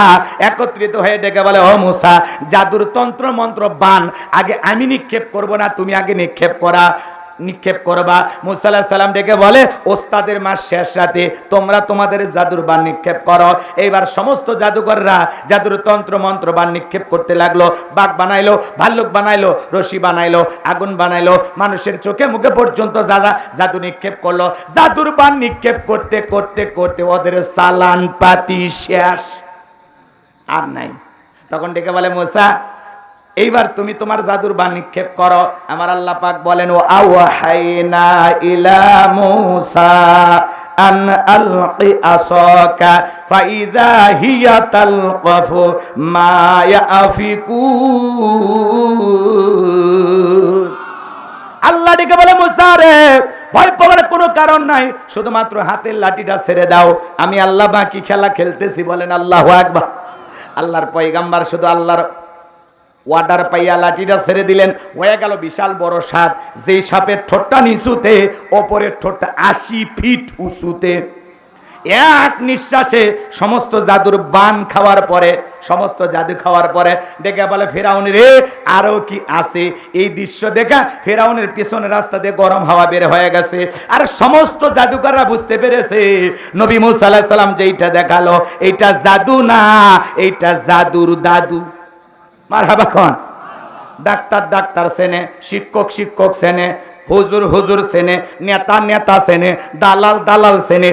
একত্রিত হয়ে ডেকে বলে, ও মুসা, জাদুর তন্ত্র মন্ত্র বান আগে আমি নিক্ষেপ করব না, তুমি আগে নিক্ষেপ করবা। মুসা আলাইহিস সালাম ডেকে বলে, ওস্তাদের মাস শেষ রাতে তোমরা তোমাদের জাদুর বান নিক্ষেপ করো। এইবার সমস্ত জাদুকররা জাদুর তন্ত্র মন্ত্র বান নিক্ষেপ করতে লাগলো। বাঘ বানাইলো, ভাল্লুক বানাইলো, রশি বানাইলো, আগুন বানাইলো, মানুষের চোখে মুখে পর্যন্ত যারা জাদু নিক্ষেপ করলো। জাদুর বান নিক্ষেপ করতে করতে করতে ওদের চালান পাতি শেষ, আর নাই। তখন ডেকে বলে, মুসা এইবার তুমি তোমার জাদুর বান নিক্ষেপ করো। আমার আল্লাহ পাক বলেন, ও আওহাইনা ইলা মূসা আন আলকি আসাকা ফাইযা হিয়া তালকাফু মা ইয়াফিকুন। আল্লাহ ডেকে বলে, মুসা রে ভয় পাওয়ার কোনো কারণ নাই, শুধুমাত্র হাতের লাঠিটা ছেড়ে দাও, আমি আল্লাহ বাকি খেলা খেলতেছি। বলেন আল্লাহু আকবার। আল্লাহর পয়গাম্বার শুধু আল্লাহর ওয়ার্ডার পাইয়া লাঠিটা ছেড়ে দিলেন, হয়ে গেল বিশাল বড় সাপ। যেই সাপের ঠোঁটটা নিচুতে, ওপরের ঠোঁটটা 80 ফিট উঁচুতে। এক নিঃশ্বাসে সমস্ত জাদুর বান খাওয়ার পরে, সমস্ত জাদু খাওয়ার পরে ডেকে বলে, ফেরাউন রে আরো কি আছে? এই দৃশ্য দেখা ফেরাউনের পিছনের রাস্তা দিয়ে গরম হাওয়া বের হয়ে গেছে, আর সমস্ত জাদুকররা বুঝতে পেরেছে নবী মুসা আলাইহিস সালাম যেইটা দেখালো এইটা জাদু না, এইটা জাদুর দাদু। মারহাবা খান। ডাক্তার সেনে, শিক্ষক সেনে, হুজুর সেনে, নেতা সেনে, দালাল সেনে,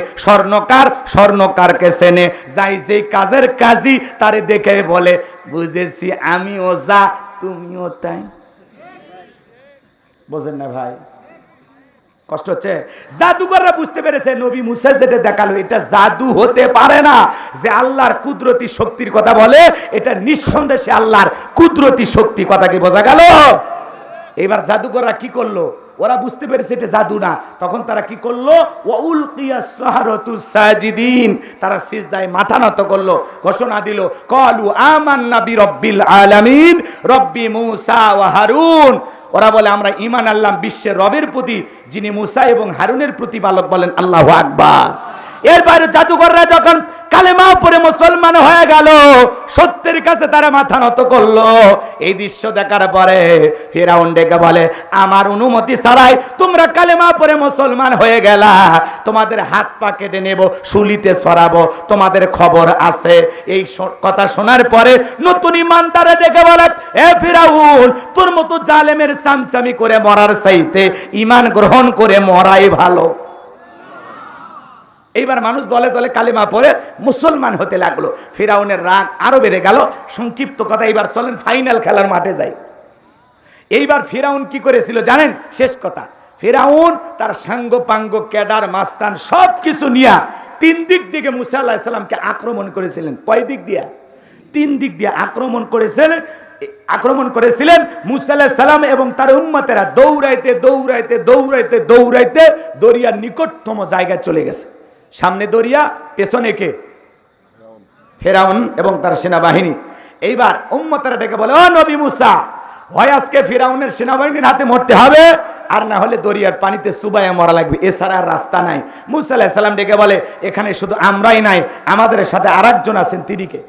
স্বর্ণকারকে সেনে। যাই যেই কাজের কাজী তারে দেখে বলে, বুঝেছি আমিও যা তুমিও তাই। বোঝেন না ভাই? কষ্ট হচ্ছে? জাদুকররা বুঝতে পেরেছে নবী মুসা যেটা দেখালো এটা জাদু হতে পারে না। যে আল্লাহর কুদরতি শক্তির কথা বলে, এটা নিঃসন্দেহে আল্লাহর কুদরতি শক্তি। কথা কি বোঝা গেল? এবার জাদুকররা কি করলো? ওরা বুঝতে পেরেছে এটা জাদু না। তখন তারা কি করলো? ওয়াউলকিয়াস সাহারাতু সাজিদিন, তারা সিজদায় মাথা নত করলো, ঘোষণা দিল, ক্বালু আমান্না বিরাব্বিল আলামিন রব্বি মুসা ওয়া হারুন। ওরা বলে, আমরা ঈমান আনলাম বিশ্বের রবের প্রতি, যিনি মুসা এবং হারুনের প্রতিপালক। বলেন আল্লাহু আকবার। এর বাইরে জাদুঘররা যখন কালেমা পড়ে মুসলমান হয়ে গেল, সত্যের কাছে তারা মাথা নত করলো। এই দৃশ্য দেখার পরে ফিরাউন ডেকে বলে, আমার অনুমতি ছাড়াই তোমরা কালেমা পড়ে মুসলমান হয়ে গেলা, তোমাদের হাত পা কেটে নেব, শুলিতে ছড়াবো, তোমাদের খবর আছে। এই কথা শোনার পরে নতুন ইমানদারে ডেকে বলে, এ ফিরাউন, তোর মতো জালেমের সামসামি করে মরার চাইতে ঈমান গ্রহণ করে মরাই ভালো। এইবার মানুষ দলে দলে কালেমা পড়ে মুসলমান হতে লাগলো। ফিরাউনের রাগ আরো বেড়ে গেল। সংক্ষিপ্ত কথা, এইবার চলেন ফাইনাল খেলার মাঠে যাই। এইবার ফিরাউন কি করেছিল জানেন? শেষ কথা, ফিরাউন তার সাঙ্গ পাঙ্গ ক্যাডার মাস্তান সব কিছু নিয়ে তিন দিক থেকে মুসা আলাইহিস সালামকে আক্রমণ করেছিলেন। কয় দিক দিয়া? তিন দিক দিয়ে আক্রমণ করেছিলেন মুসা আলাইহিস সালাম এবং তার উম্মতেরা দৌড়াইতে দৌড়াইতে দৌড়াইতে দৌড়াইতে দরিয়ার নিকটতম জায়গায় চলে গেছে। সামনে দরিয়া, পেছনে কে? ফিরাউন এবং তার সেনাবাহিনী। এইবার উম্মতেরা ডেকে বলে, ও নবী মুসা, হয় আজকে ফিরাউনের সেনাবাহিনীর হাতে মরতে হবে, আর না হলে দরিয়ার পানিতে চুবাইয়া মরা লাগবে, এছাড়া আর রাস্তা নাই। মুসা আলাইহিস সালাম ডেকে বলে, এখানে শুধু আমরাই নাই, আমাদের সাথে আরেকজন আছেন, তিনি কে?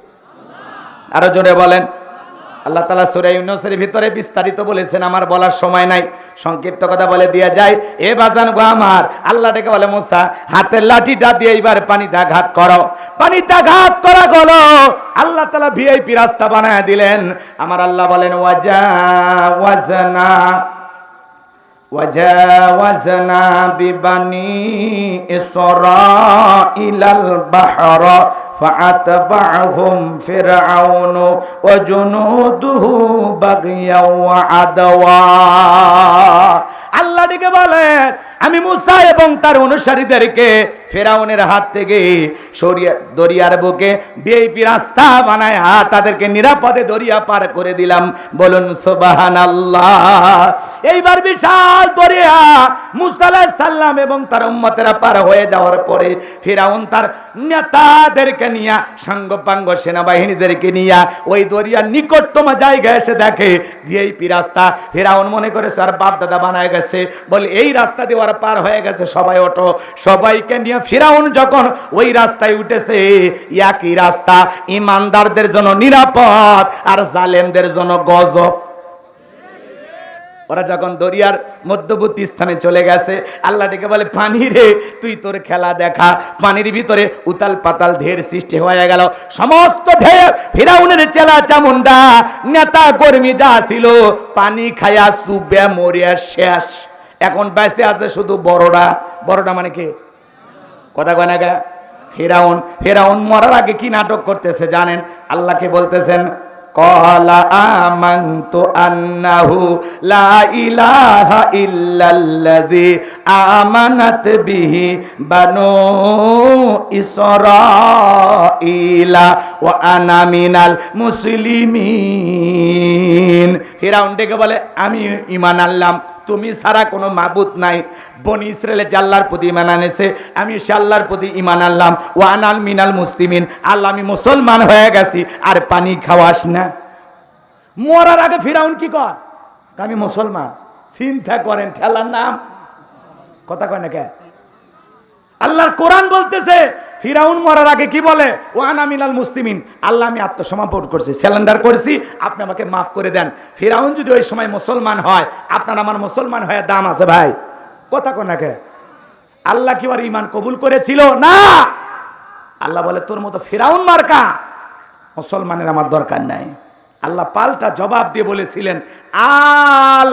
আরো জোরে বলেন। আল্লাহ তাআলা সূরা ইউনূসের ভিতরে বিস্তারিত বলেছেন, আমার বলার সময় নাই, সংক্ষিপ্ত কথা বলে দিয়ে যায়। এ বাজান গো আমার, আল্লাহ ডেকে বলে, মুসা, হাতের লাঠিটা দিয়ে এবার পানিতে আঘাত করো। পানিতে আঘাত করা গেল, আল্লাহ তাআলা ভিআইপি রাস্তা বানায় দিলেন। আমার আল্লাহ বলেন, ওয়াজাওয়াজনা বিবানি ইসরাঈলাল বাহরা ফাআতবা'হুম ফিরআউনু ওয়া জুনুদুহু বাগইয়া ওয়া আদওয়া। আল্লাহ ডেকে বলেন, আমি মুসা এবং তার অনুসারীদেরকে ফিরাউনের হাত থেকে সরিয়ে দরিয়ার বুকে ভিআইপি রাস্তা বানায় তাদেরকে নিরাপদে দরিয়া পার করে দিলাম। বলুন সুবহানাল্লাহ। এইবার বিশাল দরিয়া মুসা আলাইহিস সালাম এবং তার উম্মতেরা পার হয়ে যাওয়ার পরে ফিরাউন তার নেতাদেরকে নিয়ে, সাঙ্গপাঙ্গ সেনাবাহিনীদেরকে নিয়ে ওই দরিয়ার নিকটতম জায়গায় এসে দেখে ভিআইপি রাস্তা। ফিরাউন মনে করে আর বাপ দাদা বানায় গেছে, বলে এই রাস্তা দিয়ে ওরা পার হয়ে গেছে, সবাই ওঠো। সবাইকে নিয়ে ফিরাউন যখন ওই রাস্তায় উঠেছে, একই রাস্তা ইমানদারদের জন্য নিরাপদ আর জালেমদের জন্য গজব। ওরা যখন দরিয়ার মধ্যবর্তী স্থানে চলে গেছে, আল্লাহ ডেকে বলে, পানি রে, তুই তোর খেলা দেখা। পানির ভিতরে উতাল পাতাল ঢের সৃষ্টি হয়ে গেল। সমস্ত ঢের ফিরাউনের চেলা চামুন্ডা নেতা কর্মী যা ছিল পানি খায়া চুবে মরিয়া শেষ। এখন বেঁচে আছে শুধু বড়রা। বড়টা মানে কে? কথা কয় না গা? ফিরাউন। ফিরাউন মরার আগে কি নাটক করতেছে জানেন? আল্লাহকে বলতেছেন, ক্বালা আমানতু আন্নাহু লা ইলাহা ইল্লাল্লাযী আমানাত বিহি বানু ইসরাঈলা ওয়া আনা মিনাল মুসলিমিন। ফিরাউন ডেকে বলে, আমি ঈমান আনলাম, তুমি ছাড়া কোনো মাবুদ নাই। বনি ইসরায়েলে যে আল্লাহর প্রতি ঈমান আনেছে, আমি সে আল্লাহর প্রতি ঈমান আনলাম। ওয়া আনাল মিনাল মুসলিমিন, আল্লাহ আমি মুসলমান হয়ে গেছি, আর পানি খাওয়াস না। মরার আগে ফিরাউন কি কর? আমি মুসলমান। চিন্তা করেন ঠেলার নাম। কথা কয় না কে? আল্লাহর কোরআন বলতেছে, ফিরাউন মরার আগে কি বলে? ওয়া আনা মিনাল মুসলিমিন, আল্লাহ আমি আত্মসমর্পণ করছি, সারেন্ডার করেছি, আপনি আমাকে মাফ করে দেন। ফিরাউন যদি ওই সময় মুসলমান হয়, আপনার আমার মুসলমান হয়ে দাম আছে ভাই? কথা কয় না কে? আল্লাহ কি আর ঈমান কবুল করেছিল? না। আল্লাহ বলে, তোর মতো ফিরাউন মার্কা মুসলমানের আমার দরকার নাই। আল্লাহ পাল্টা জবাব দিয়ে বলেছিলেন, আল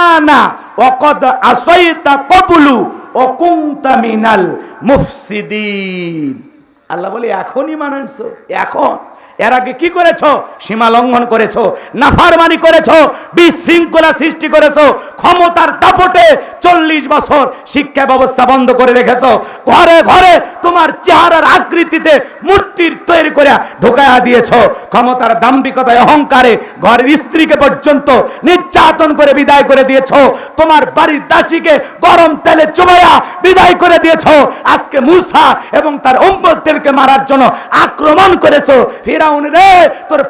আনা ওয়াকাদ আসাইতা ক্বাবলু ওয়া কুনতা মিনাল মুফসিদিন। আল্লাহ বলে, এখনই মানছো? এখন? এর আগে কি করেছো? সীমা লঙ্ঘন করেছো, নাফরমানি করেছো, বিশৃঙ্খলা সৃষ্টি করেছো, ক্ষমতার দাপটে 40 বছর শিক্ষা ব্যবস্থা বন্ধ করে রেখেছো, ঘরে ঘরে তোমার চেহারার আকৃতিতে মূর্তির তৈরি করে ঢোকায়া দিয়েছো, ক্ষমতার দাম্ভিকতায় অহংকারে ঘরের স্ত্রীকে পর্যন্ত নির্যাতন করে বিদায় করে দিয়েছো, তোমার বাড়ির দাসীকে গরম তেলে চুবাইয়া বিদায় করে দিয়েছো। আজকে মূসা এবং তার উম্মতদেরকে মারার জন্য আক্রমণ করেছো। ফিরাউন রে, তোর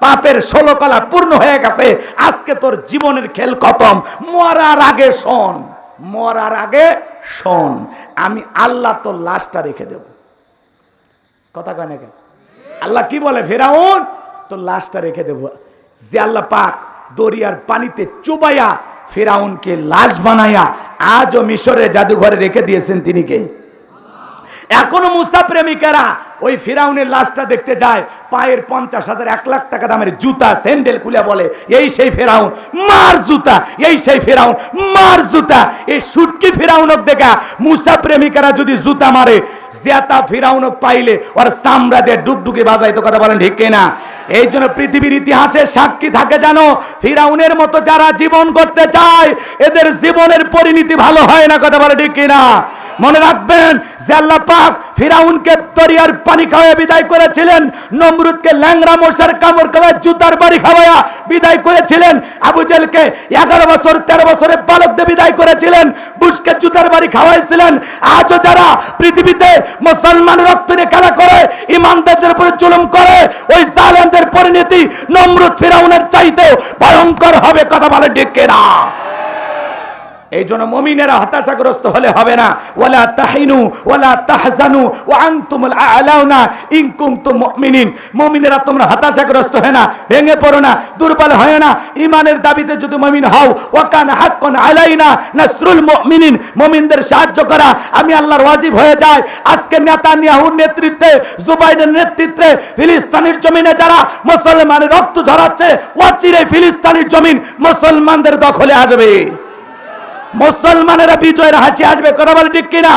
পাপের 16 কলা পূর্ণ হয়ে গেছে, আজকে তোর জীবনের খেল খতম। মরার আগে শোন, মরার আগে শোন, আমি আল্লাহ তোর লাশটা রেখে দেব। কথা কয় না কেন? আল্লাহ কি বলে? ফেরাউন তোর লাশটা রেখে দেব। যে আল্লাহ পাক দরিয়ার পানিতে চুবাইয়া ফেরাউনকে লাশ বানাইয়া আজও মিশরে জাদুঘরে রেখে দিয়েছেন, তিনি কে? এখনো মুসা প্রেমিকেরা ওই ফিরাউনের লাশটা দেখতে যায়, পায়ের 50,000 1 লাখ টাকা দামের জুতা স্যান্ডেল খুলে বলে এই সেই ফেরাউন, মার জুতা, এই সেই ফেরাউন, মার জুতা। এই সুটকি ফিরাউনক দেখা মুসা প্রেমিকেরা যদি জুতা মারে, জেতা ফিরাউনক পাইলে ওর চামড়া দিয়ে ডুগডুগি বাজাইতো। কথা বলেন ঠিক কিনা? এই জন্য পৃথিবীর ইতিহাসে সাক্ষী থাকে জানো, ফিরাউনের মতো যারা জীবন করতে চায় এদের জীবনের পরিণতি ভালো হয় না। কথা বলে ঠিক কিনা? মনে রাখবেন যে আল্লাহ পাক ফিরাউনকে দরিয়ার পানি খাওয়ায় বিদায় করেছিলেন, নমরুদকে ল্যাংড়া মশার কামড় খাওয়ায় জুতার বাড়ি খাওয়ায়া বিদায় করেছিলেন, আবু জেলকে 11 বছর 13 বছরের বালকদের বিদায় করেছিলেন, বুশকে জুতার বাড়ি খাওয়াইছিলেন। আজও যারা পৃথিবীতে মুসলমান রক্ত নিয়ে খেলা করে, ইমানদারদের উপরে জুলুম করে, ওই জালেমদের পরিণতি নমরুদ ফিরাউনের চাইতেও ভয়ঙ্কর হবে। কথা বলে ঠিক কিনা? এই জন্য মুমিনেরা হতাশাগ্রস্ত হলে হবে না। ওয়ালা তাহিনু ওয়ালা তাহজানু ওয়া আনতুমুল আ'লাউনা ইন কুনতুম মুমিনিন। মুমিনেরা তোমরা হতাশাগ্রস্ত হয় না, ভেঙে পড়ো না, দুর্বল হয় না। ঈমানের দাবিতে যদি মুমিন হও, ওয়া কানা হাক্কান আলাইনা নাসরুল মুমিনিন, মুমিনদের সাহায্য করা আমি আল্লাহর ওয়াজিব হয়ে যায়। আজকে নেতানিয়াহুর নেতৃত্বে, জুবাইরের নেতৃত্বে ফিলিস্তিনের জমিনে যারা মুসলমানের রক্ত ঝরাচ্ছে, অচিরেই ফিলিস্তিনের জমিন মুসলমানদের দখলে আসবে। মুসলমানেরা বিজয়ের হাসি আসবে। কথা বলে ঠিক কিনা?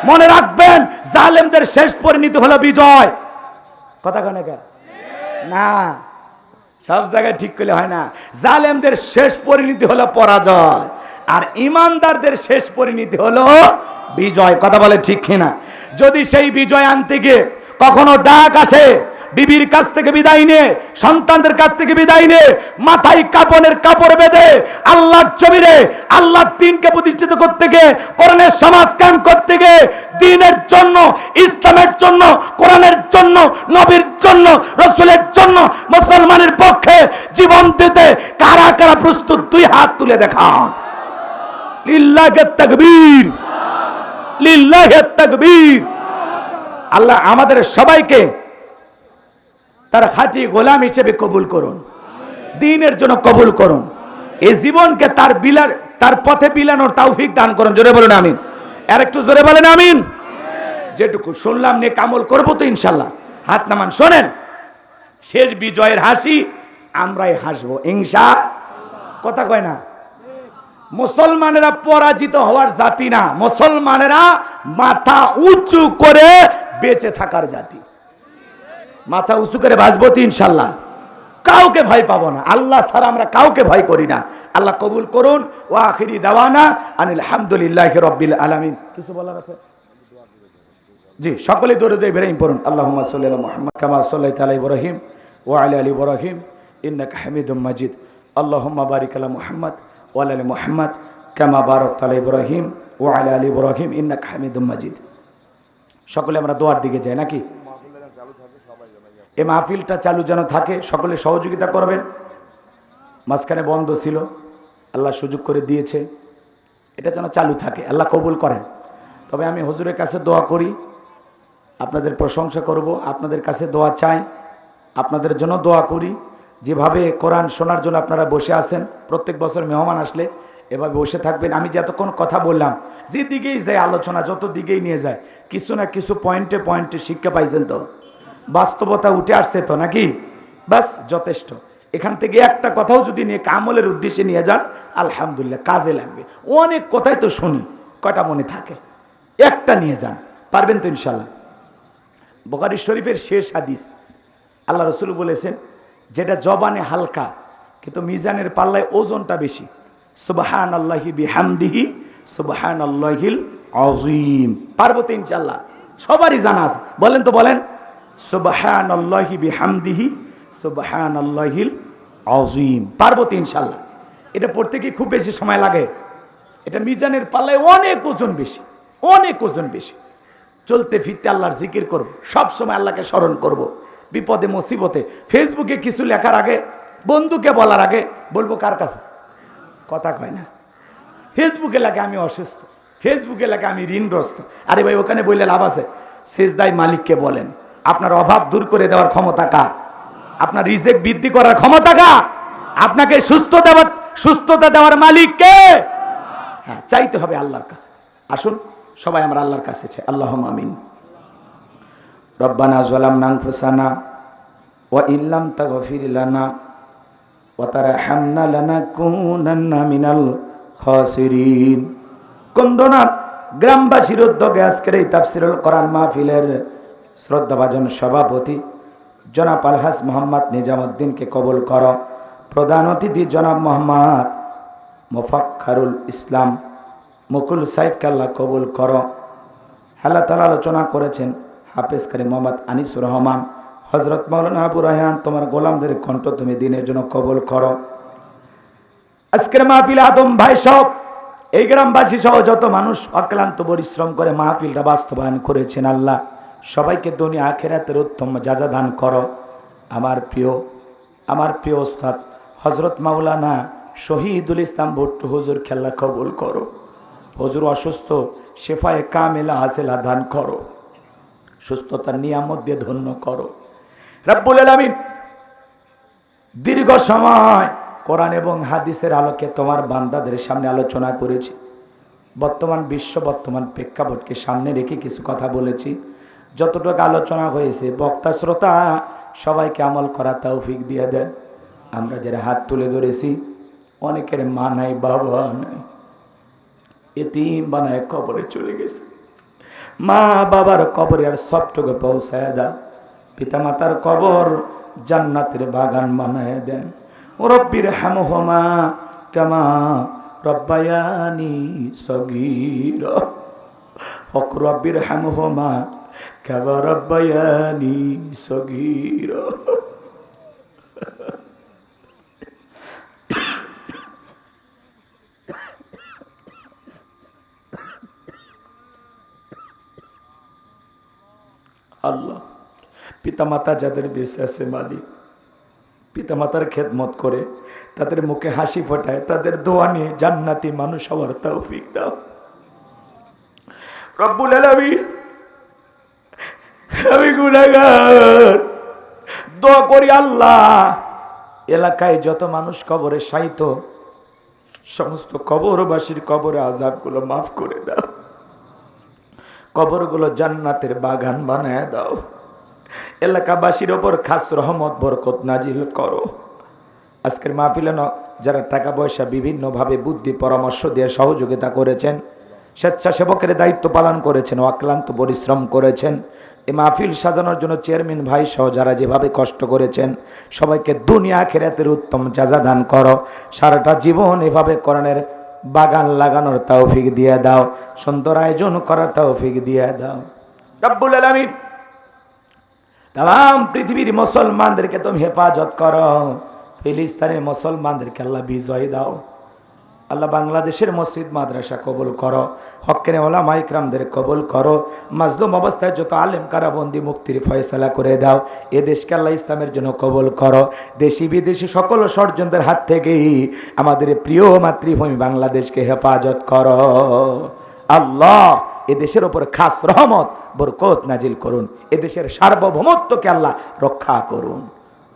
মনে রাখবেন জালেমদের শেষ পরিণতি হলো বিজয়। কথা কনে কেন? না, সব জায়গায় ঠিক করলে হয় না। জালেমদের শেষ পরিণতি হলো পরাজয়, আর ইমানদারদের শেষ পরিণতি হলো বিজয়। কথা বলে ঠিক কিনা? যদি সেই বিজয় আনতে গিয়ে কখনো ডাক আসে, বিবির কাছ থেকে বিদায় নিয়ে, সন্তানদের কাছ থেকে বিদায় নিয়ে, মাথায় কাপনের কাপড় বেঁধে আল্লাহর জমিনে আল্লাহর দ্বীনকে প্রতিষ্ঠিত করতে গিয়ে, কোরআনের সমাজ কায়েম করতে গিয়ে, দ্বীনের জন্য, ইসলামের জন্য, কোরআনের জন্য, নবীর জন্য, রাসূলের জন্য, মুসলমানের পক্ষে জীবন দিতে কারা কারা প্রস্তুত? 2 হাত তুলে দেখান। লিল্লাহি তাকবীর, লিল্লাহি তাকবীর। আল্লাহ আমাদের সবাইকে তার খাঁটি গোলাম হিসেবে কবুল করুন, দ্বীনের জন্য কবুল করুন। এই জীবনকে তার পথে বিলানোর তৌফিক দান করুন। জোরে বলুন আমিন। আর একটু জোরে বলেন আমিন। যেটুকু শুনলাম নিয়ে আমল করবো তো ইনশাল্লাহ। হাত নামান। শোনেন, শেষ বিজয়ের হাসি আমরাই হাসবো ইনশাআল্লাহ। কথা কয় না? মুসলমানেরা পরাজিত হওয়ার জাতি না, মুসলমানেরা মাথা উঁচু করে বেঁচে থাকার জাতি। মাথা উঁচু করে বাঁচবো তো ইনশাল্লাহ, কাউকে ভয় পাবো না। আল্লাহ ছাড়া আমরা কাউকে ভয় করি না। আল্লাহ কবুল করুন। ওয়া আখিরি দাওয়ানা আনিল হামদুলিল্লাহি রাব্বিল আলামিন। কিছু বলার আছে? জি, সকলে দরুদ ইব্রাহিম পড়ুন। আল্লাহুম্মা সাল্লি আলা মুহাম্মাদ কামা সাল্লাইতা আলা ইব্রাহিম ওয়া আলা আলি ইব্রাহিম ইন্নাকা হামিদুম মাজিদ। আল্লাহুম্মা বারিক আলা মুহাম্মাদ ওয়া আলা আলি মুহাম্মাদ কামা বারাকতা আলা ইব্রাহিম ওয়া আলা আলি ইব্রাহিম ইন্নাকা হামিদুম মাজিদ। সকলে আমরা দোয়ার দিকে যাই নাকি? এই মাহফিলটা চালু যেন থাকে, সকলে সহযোগিতা করবেন। মাঝখানে বন্ধ ছিল, আল্লাহ সুযোগ করে দিয়েছে, এটা যেন চালু থাকে। আল্লাহ কবুল করেন। তবে আমি হুজুরের কাছে দোয়া করি, আপনাদের প্রশংসা করব, আপনাদের কাছে দোয়া চাই, আপনাদের জন্য দোয়া করি। যেভাবে কোরআন শোনার জন্য আপনারা বসে আছেন, প্রত্যেক বছর মেহমান আসলে এভাবে বসে থাকবেন। আমি যতক্ষণ কথা বললাম, যে দিকেই যায় আলোচনা, যত দিকেই নিয়ে যায়, কিছু না কিছু পয়েন্টে পয়েন্টে শিক্ষা পাইছেন তো, বাস্তবতা উঠে আসছে তো নাকি? বাস যথেষ্ট। এখান থেকে একটা কথাও যদি নিয়ে আমলের উদ্দেশ্যে নিয়ে যান, আলহামদুলিল্লাহ কাজে লাগবে। অনেক কথাই তো শুনি, কয়টা মনে থাকে? একটা নিয়ে যান, পারবেন তো ইনশাল্লাহ। বুখারী শরীফের শেষ হাদিস, আল্লাহ রাসূল বলেছেন, যেটা জবানে হালকা কিন্তু মিজানের পাল্লায় ওজনটা বেশি। সুবহানাল্লাহি বিহামদিহি সুবহানাল্লাহিল আযীম। পারবো তো ইনশাল্লাহ? সবারই জানা আছে, বলেন তো বলেন। সুবহানাল্লাহি বিহামদিহি সুবহানাল্লাহিল আযীম। পারবো তো ইনশাল্লাহ? এটা পড়তে কি খুব বেশি সময় লাগে? এটা মিজানের পাল্লায় অনেক ওজন বেশি, অনেক ওজন বেশি। চলতে ফিরতে আল্লাহর জিকির করব, সব সময় আল্লাহকে স্মরণ করব। বিপদে মুসিবতে ফেসবুকে কিছু লেখার আগে, বন্ধুকে বলার আগে বলবো কার কাছে? কথা কয় না। ফেসবুকে লাগে আমি অসুস্থ, ফেসবুকে লেখা আমি ঋণগ্রস্ত। আরে ভাই, ওখানে বললে লাভ আছে? সেজদায় মালিককে বলেন। আপনার অভাব দূর করে দেওয়ার ক্ষমতা কার? আপনার রিজেক বৃদ্ধি করার ক্ষমতা কার? আপনাকে সুস্থতা দেওয়ার মালিক কে? হ্যাঁ, চাইতে হবে আল্লাহর কাছে। আসুন সবাই আমরা আল্লাহর কাছে চাই। আল্লাহুম্মা আমিন। রব্বানা যালামনা আনফুসানা ওয়া ইল্লাম তাগফির লানা ওয়া তারহামনা লানাকুনান্না মিনাল খাসিরিন। কন্দনা গ্রামবাসীর উদ্যোগে আজকের এই তাফসীরুল কোরআন মাহফিলের শ্রদ্ধাভাজন সভাপতি জনাব আলহাজ মোহাম্মদ নিজামুদ্দিনকে কবুল করো। প্রধান অতিথি জনাব মোহাম্মদ মোফাক্খারুল ইসলাম মুকুল সাহেবকে আল্লাহ কবুল করো। আল্লাহ তাআলা আলোচনা করেছেন হাফেজ কারি মোহাম্মদ আনিসুর রহমান। হযরত মাওলানা আবু রায়হান, তোমার গোলামদের কণ্ঠ তুমি দিনের জন্য কবুল করো। আজকের মাহফিলে আদম ভাই সব এই গ্রামবাসী সহ যত মানুষ অক্লান্ত পরিশ্রম করে মাহফিলটা বাস্তবায়ন করেছেন, আল্লাহ সবাইকে দুনিয়া আখিরাতের উত্তম জাযা দান করো। আমার প্রিয় ওস্তাদ হযরত মাওলানা শহীদুল ইসলাম ভুট্টো হুজুর খেলা কবুল করো। হুজুর অসুস্থ, শেফায়ে কামিলা হাসিলা দান করো, সুস্থতার নিয়ামত দিয়ে ধন্য করো রব্বুল আলামিন। দীর্ঘ সময় কোরআন এবং হাদিসের আলোকে তোমার বান্দাদের সামনে আলোচনা করেছি। বর্তমান প্রেক্ষাপটকে সামনে রেখে কিছু কথা বলেছি। যতটুকু আলোচনা হয়েছে বক্তা শ্রোতা সবাইকে আমল করা তৌফিক দিয়ে দেন। আমরা যারা হাত তুলে ধরেছি অনেকের মা নাই, বাবা নাই, এতিম বানায় কবরে চলে গেছে। মা বাবার কবরে আর সবটুকু পৌঁছায় দাও। পিতামাতার কবর জান্নাতের বাগান বানায় দেন। রব্বির হামহুমা কামা রব্বায়ানি সগীরা। হক রব্বির হামহুমা কামা রব্বায়ানি সগীরা। আল্লাহ পিতামাতা যাদের বেঁচে আছে মালিক, পিতামাতার খেদমত করে তাদের মুখে হাসি ফোটায়, তাদের দোয়া নিয়ে জান্নাতি মানুষ হওয়ার তৌফিক দাও রব্বুল আলামিন। আমি গুনাহগার, দোয়া করি আল্লাহ এলাকায় যত মানুষ কবরে শায়িত সমস্ত কবরবাসীর কবরে আযাবগুলো মাফ করে দাও, কবরগুলো জান্নাতের বাগান বানায় দাও। এলাকাবাসীর ওপর খাস রহমত বরকত নাজিল করো। আজকের মাহফিলে যারা টাকা পয়সা বিভিন্নভাবে বুদ্ধি পরামর্শ দিয়ে সহযোগিতা করেছেন, স্বেচ্ছাসেবকের দায়িত্ব পালন করেছেন, অক্লান্ত পরিশ্রম করেছেন, এই মাহফিল সাজানোর জন্য চেয়ারম্যান ভাই সহ যারা যেভাবে কষ্ট করেছেন সবাইকে দুনিয়া আখিরাতের উত্তম জাযা দান করো। সারাটা জীবন এভাবে কোরআনের বাগান লাগানোর তৌফিক দিয়ে দাও, সুন্দর আয়োজন করার তৌফিক দিয়ে দাও রব্বুল আলামিন। তাম পৃথিবীর মুসলমানদেরকে তুমি হেফাজত করো। ফিলিস্তিনের মুসলমানদেরকে আল্লাহ বিজয় দাও। আল্লাহ বাংলাদেশের মসজিদ মাদ্রাসা কবুল করো, হক্কের ওলামা ইকরামদের কবুল করো। মাজলুম অবস্থায় যত আলেম কারাবন্দি মুক্তির ফয়সালা করে দাও। এ দেশকে আল্লাহ ইসলামের জন্য কবুল করো। দেশি বিদেশি সকল ষড়যন্ত্রের হাত থেকেই আমাদের প্রিয় মাতৃভূমি বাংলাদেশকে হেফাজত করো আল্লাহ। এদেশের ওপর খাস রহমত বরকত নাজিল করুন। এদেশের সার্বভৌমত্বকে আল্লাহ রক্ষা করুন।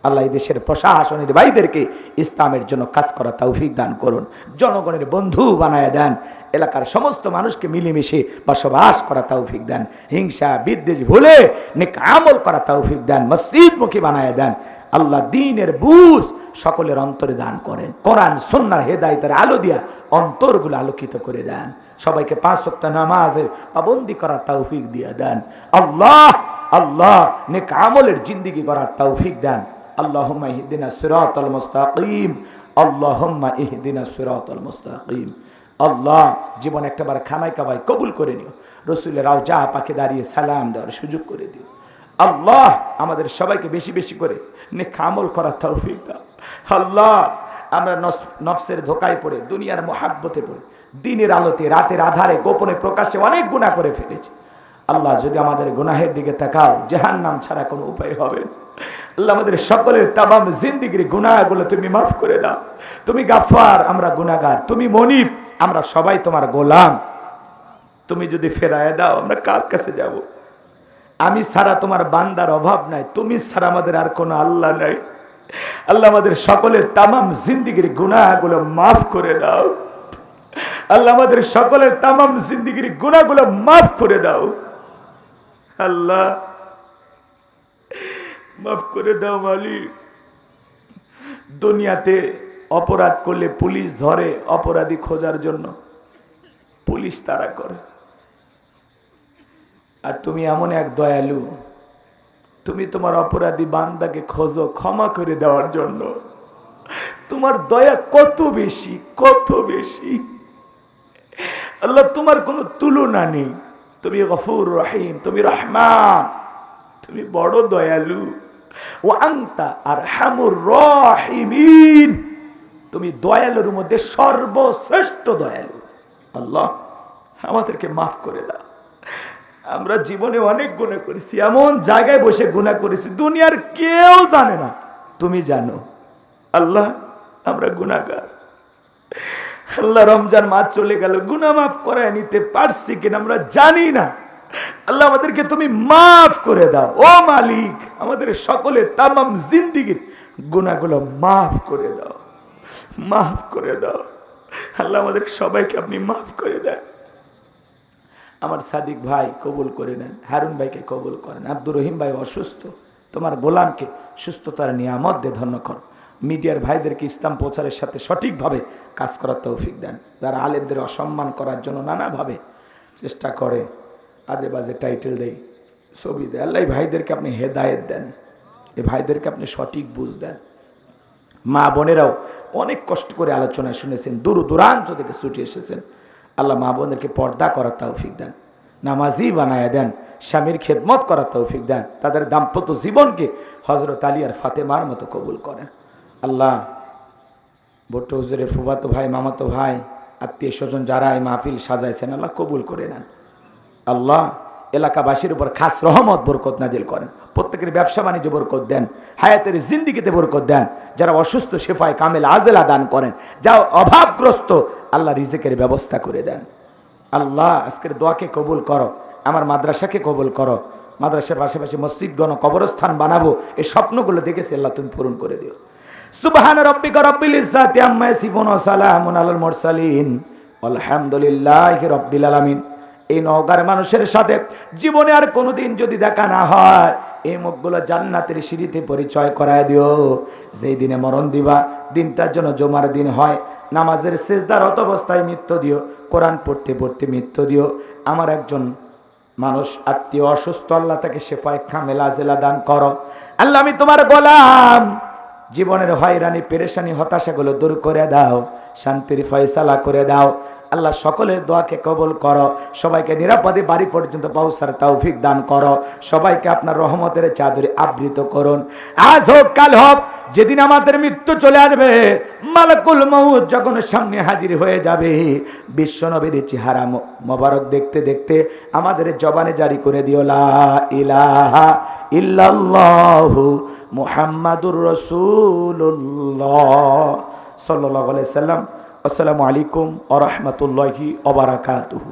আল্লাহ এই দেশের প্রশাসনের ভাইদেরকে ইসলামের জন্য কাজ করা তৌফিক দান করুন। জনগণের বন্ধু বানায় দেন। এলাকার সমস্ত মানুষকে মিলেমিশে বসবাস করা তৌফিক দেন। হিংসা বিদ্বেষ ভুলে নেক আমল করা তৌফিক দেন। মসজিদমুখী বানায় দেন। আল্লাহ দ্বীনের বুঝ সকলের অন্তরে দান করেন। কোরআন সুন্নাহর হেদায়েতের আলো দিয়া অন্তরগুলো আলোকিত করে দেন। সবাইকে 5 ওয়াক্ত নামাজের পাবন্দি করার তৌফিক দিয়ে দেন। আল্লাহ আল্লাহ নেক আমলের জিন্দেগি করার তৌফিক দেন। আল্লাহুম্মা ইহদিনাস সিরাতাল মুস্তাকিম, আল্লাহুম্মা ইহদিনাস সিরাতাল মুস্তাকিম। আল্লাহ জীবন একটাবার খানায় কাবায় কবুল করে নিও। রাসূলের রওজা পাকে দাঁড়িয়ে সালাম দেওয়ার সুযোগ করে দিও। আল্লাহ আমাদের সবাইকে বেশি বেশি করে নেক আমল করার তৌফিক দাও। আল্লাহ আমরা নফসের ধোকায় পড়ে, দুনিয়ার মহাব্বতে পড়ে, দিনের আলোতে রাতের আধারে গোপনে প্রকাশ্যে অনেক গুনাহ করে ফেলেছি। আল্লাহ যদি আমাদের গুনাহের দিকে তাকাও, জাহান্নাম ছাড়া কোনো উপায় হবে না। আল্লাহ আমাদের সকলের তামাম জিন্দেগির গুনাহগুলো তুমি মাফ করে দাও। তুমি গাফফার, আমরা গুনাহগার। তুমি মনিব, আমরা সবাই তোমার গোলাম। তুমি যদি ফেরায় দাও আমরা কার কাছে যাব? আমি ছাড়া তোমার বান্দার অভাব নাই, তুমি ছাড়া আমাদের আর কোনো আল্লাহ নাই। আল্লাহ আমাদের সকলের তামাম জিন্দিগির গুনাহগুলো মাফ করে দাও। আল্লাহ আমাদের সকলের তামাম জিন্দিগির গুনাহগুলো মাফ করে দাও। আল্লাহ মাফ করে দাও মালিক। দুনিয়াতে অপরাধ করলে পুলিশ ধরে অপরাধী খোঁজার জন্য, পুলিশ তাড়া করে। আর তুমি এমন এক দয়ালু, তুমি তোমার অপরাধী বান্দাকে খোঁজো ক্ষমা করে দেওয়ার জন্য। তোমার দয়া কত বেশি, কত বেশি। আল্লাহ তোমার কোনো তুলনা নেই। তুমি গফুর রহিম, তুমি রহমান, তুমি বড় দয়ালু। ও আনতা আরহামুর রাহিমিন, তুমি দয়ালুর মধ্যে সর্বশ্রেষ্ঠ দয়ালু। আল্লাহ আমাদেরকে মাফ করে দাও। আমরা জীবনে অনেক গুনাহ করেছি, এমন জায়গায় বসে গুনাহ করেছি দুনিয়ার কেউ জানে না, তুমি জানো। আল্লাহ আমরা গুনাহগার। আল্লাহ রমজান মাস চলে গেল, গুনাহ মাফ করায় নিতে পারছি কিনা আমরা জানি না। আল্লাহ আমাদেরকে তুমি মাফ করে দাও। ও মালিক, আমাদের সকলের তামাম জিন্দিগির গুনাহগুলো মাফ করে দাও, মাফ করে দাও। আল্লাহ আমাদের সবাইকে আপনি মাফ করে দেন। আমার সাদিক ভাই কবুল করে নেন, হারুন ভাইকে কবুল করেন। আব্দুর রহিম ভাই অসুস্থ, তোমার গোলামকে সুস্থতার নিয়ামত দিয়ে ধন্য করো। মিডিয়ার ভাইদেরকে ইসলাম প্রচারের সাথে সঠিকভাবে কাজ করার তৌফিক দেন। যারা আলেমদের অসম্মান করার জন্য নানাভাবে চেষ্টা করে, আজে বাজে টাইটেল দেয়, ছবি দেয়, আল্লাহ ভাইদেরকে আপনি হেদায়েত দেন, এই ভাইদেরকে আপনি সঠিক বুঝ দেন। মা বোনেরাও অনেক কষ্ট করে আলোচনা শুনেছেন, দূর দূরান্ত থেকে ছুটে এসেছেন। আল্লাহ মা বোনদেরকে পর্দা করার তৌফিক দেন, নামাজি বানায়া দেন, স্বামীর খেদমত করার তৌফিক দেন, তাদের দাম্পত্য জীবনকে হযরত আলী আর ফাতেমার মতো কবুল করেন। আল্লাহ ভুট্টো হুজুরের ফুফাতো ভাই, মামাতো ভাই, আত্মীয় স্বজন যারা এই মাহফিল সাজাইছেন আল্লাহ কবুল করে নেন। আল্লাহ এলাকাবাসীর উপর খাস রহমত বরকত নাজিল করেন, প্রত্যেকের ব্যবসা বাণিজ্য বরকত দেন, হায়াতের জিন্দিগিতে বরকত দেন। যারা অসুস্থ শেফায় কামেল আজেলা দান করেন, যা অভাবগ্রস্ত আল্লাহ রিজিকের ব্যবস্থা করে দেন। আল্লাহ আজকের দোয়াকে কবুল করো, আমার মাদ্রাসাকে কবুল করো, মাদ্রাসার পাশাপাশি মসজিদগণ কবরস্থান বানাবো, এই স্বপ্নগুলো দেখেছি আল্লাহ তুমি পূরণ করে দিও। সুবহান রাব্বিকা রাব্বিল ইজ্জাতি আম্মা ইয়াসিফুন ওয়া সালামুন আলাল মুরসালিন আলহামদুলিল্লাহি রাব্বিল আলামিন। এই নওগাঁর মানুষের সাথে জীবনে আর কোনোদিন যদি দেখা না হয়, এই মুখগুলো জান্নাতের সিঁড়িতে পরিচয় করায় দিও। যেই দিনে মরণ দিবা, দিনটার জন্য জমার দিন হয়, নামাজের সিজদারত অবস্থায় মৃত্যু দিও, কোরআন পড়তে পড়তে মৃত্যু দিও। আমার একজন মানুষ আত্মীয় অসুস্থ, আল্লাহ তাকে শেফায়ে কামেল আজেলা দান করো। আল্লাহ আমি তোমার গোলাম, জীবনের হয়রানি পেরেশানি হতাশাগুলো দূর করে দাও, শান্তির ফয়সালা করে দাও। আল্লাহ সকলের দোয়াকে কবুল করো, সবাইকে নিরাপদে বাড়ি পর্যন্ত পৌঁছার তৌফিক দান করো, সবাইকে আপনার রহমতের চাদরে আবৃত করুন। আজ হোক কাল হোক, যেদিন আমাদের মৃত্যু চলে আসবে, মালাকুল মউত যখন সামনে হাজির হয়ে যাবে, বিশ্বনবীর চেহারা মোবারক দেখতে দেখতে আমাদের জবানে জারি করে দিও লা ইলাহা ইল্লাল্লাহু মুহাম্মাদুর রাসূলুল্লাহ সাল্লাল্লাহু আলাইহি সাল্লাম। আসসালামু আলাইকুম ওয়া রাহমাতুল্লাহি ওয়া বারাকাতুহু।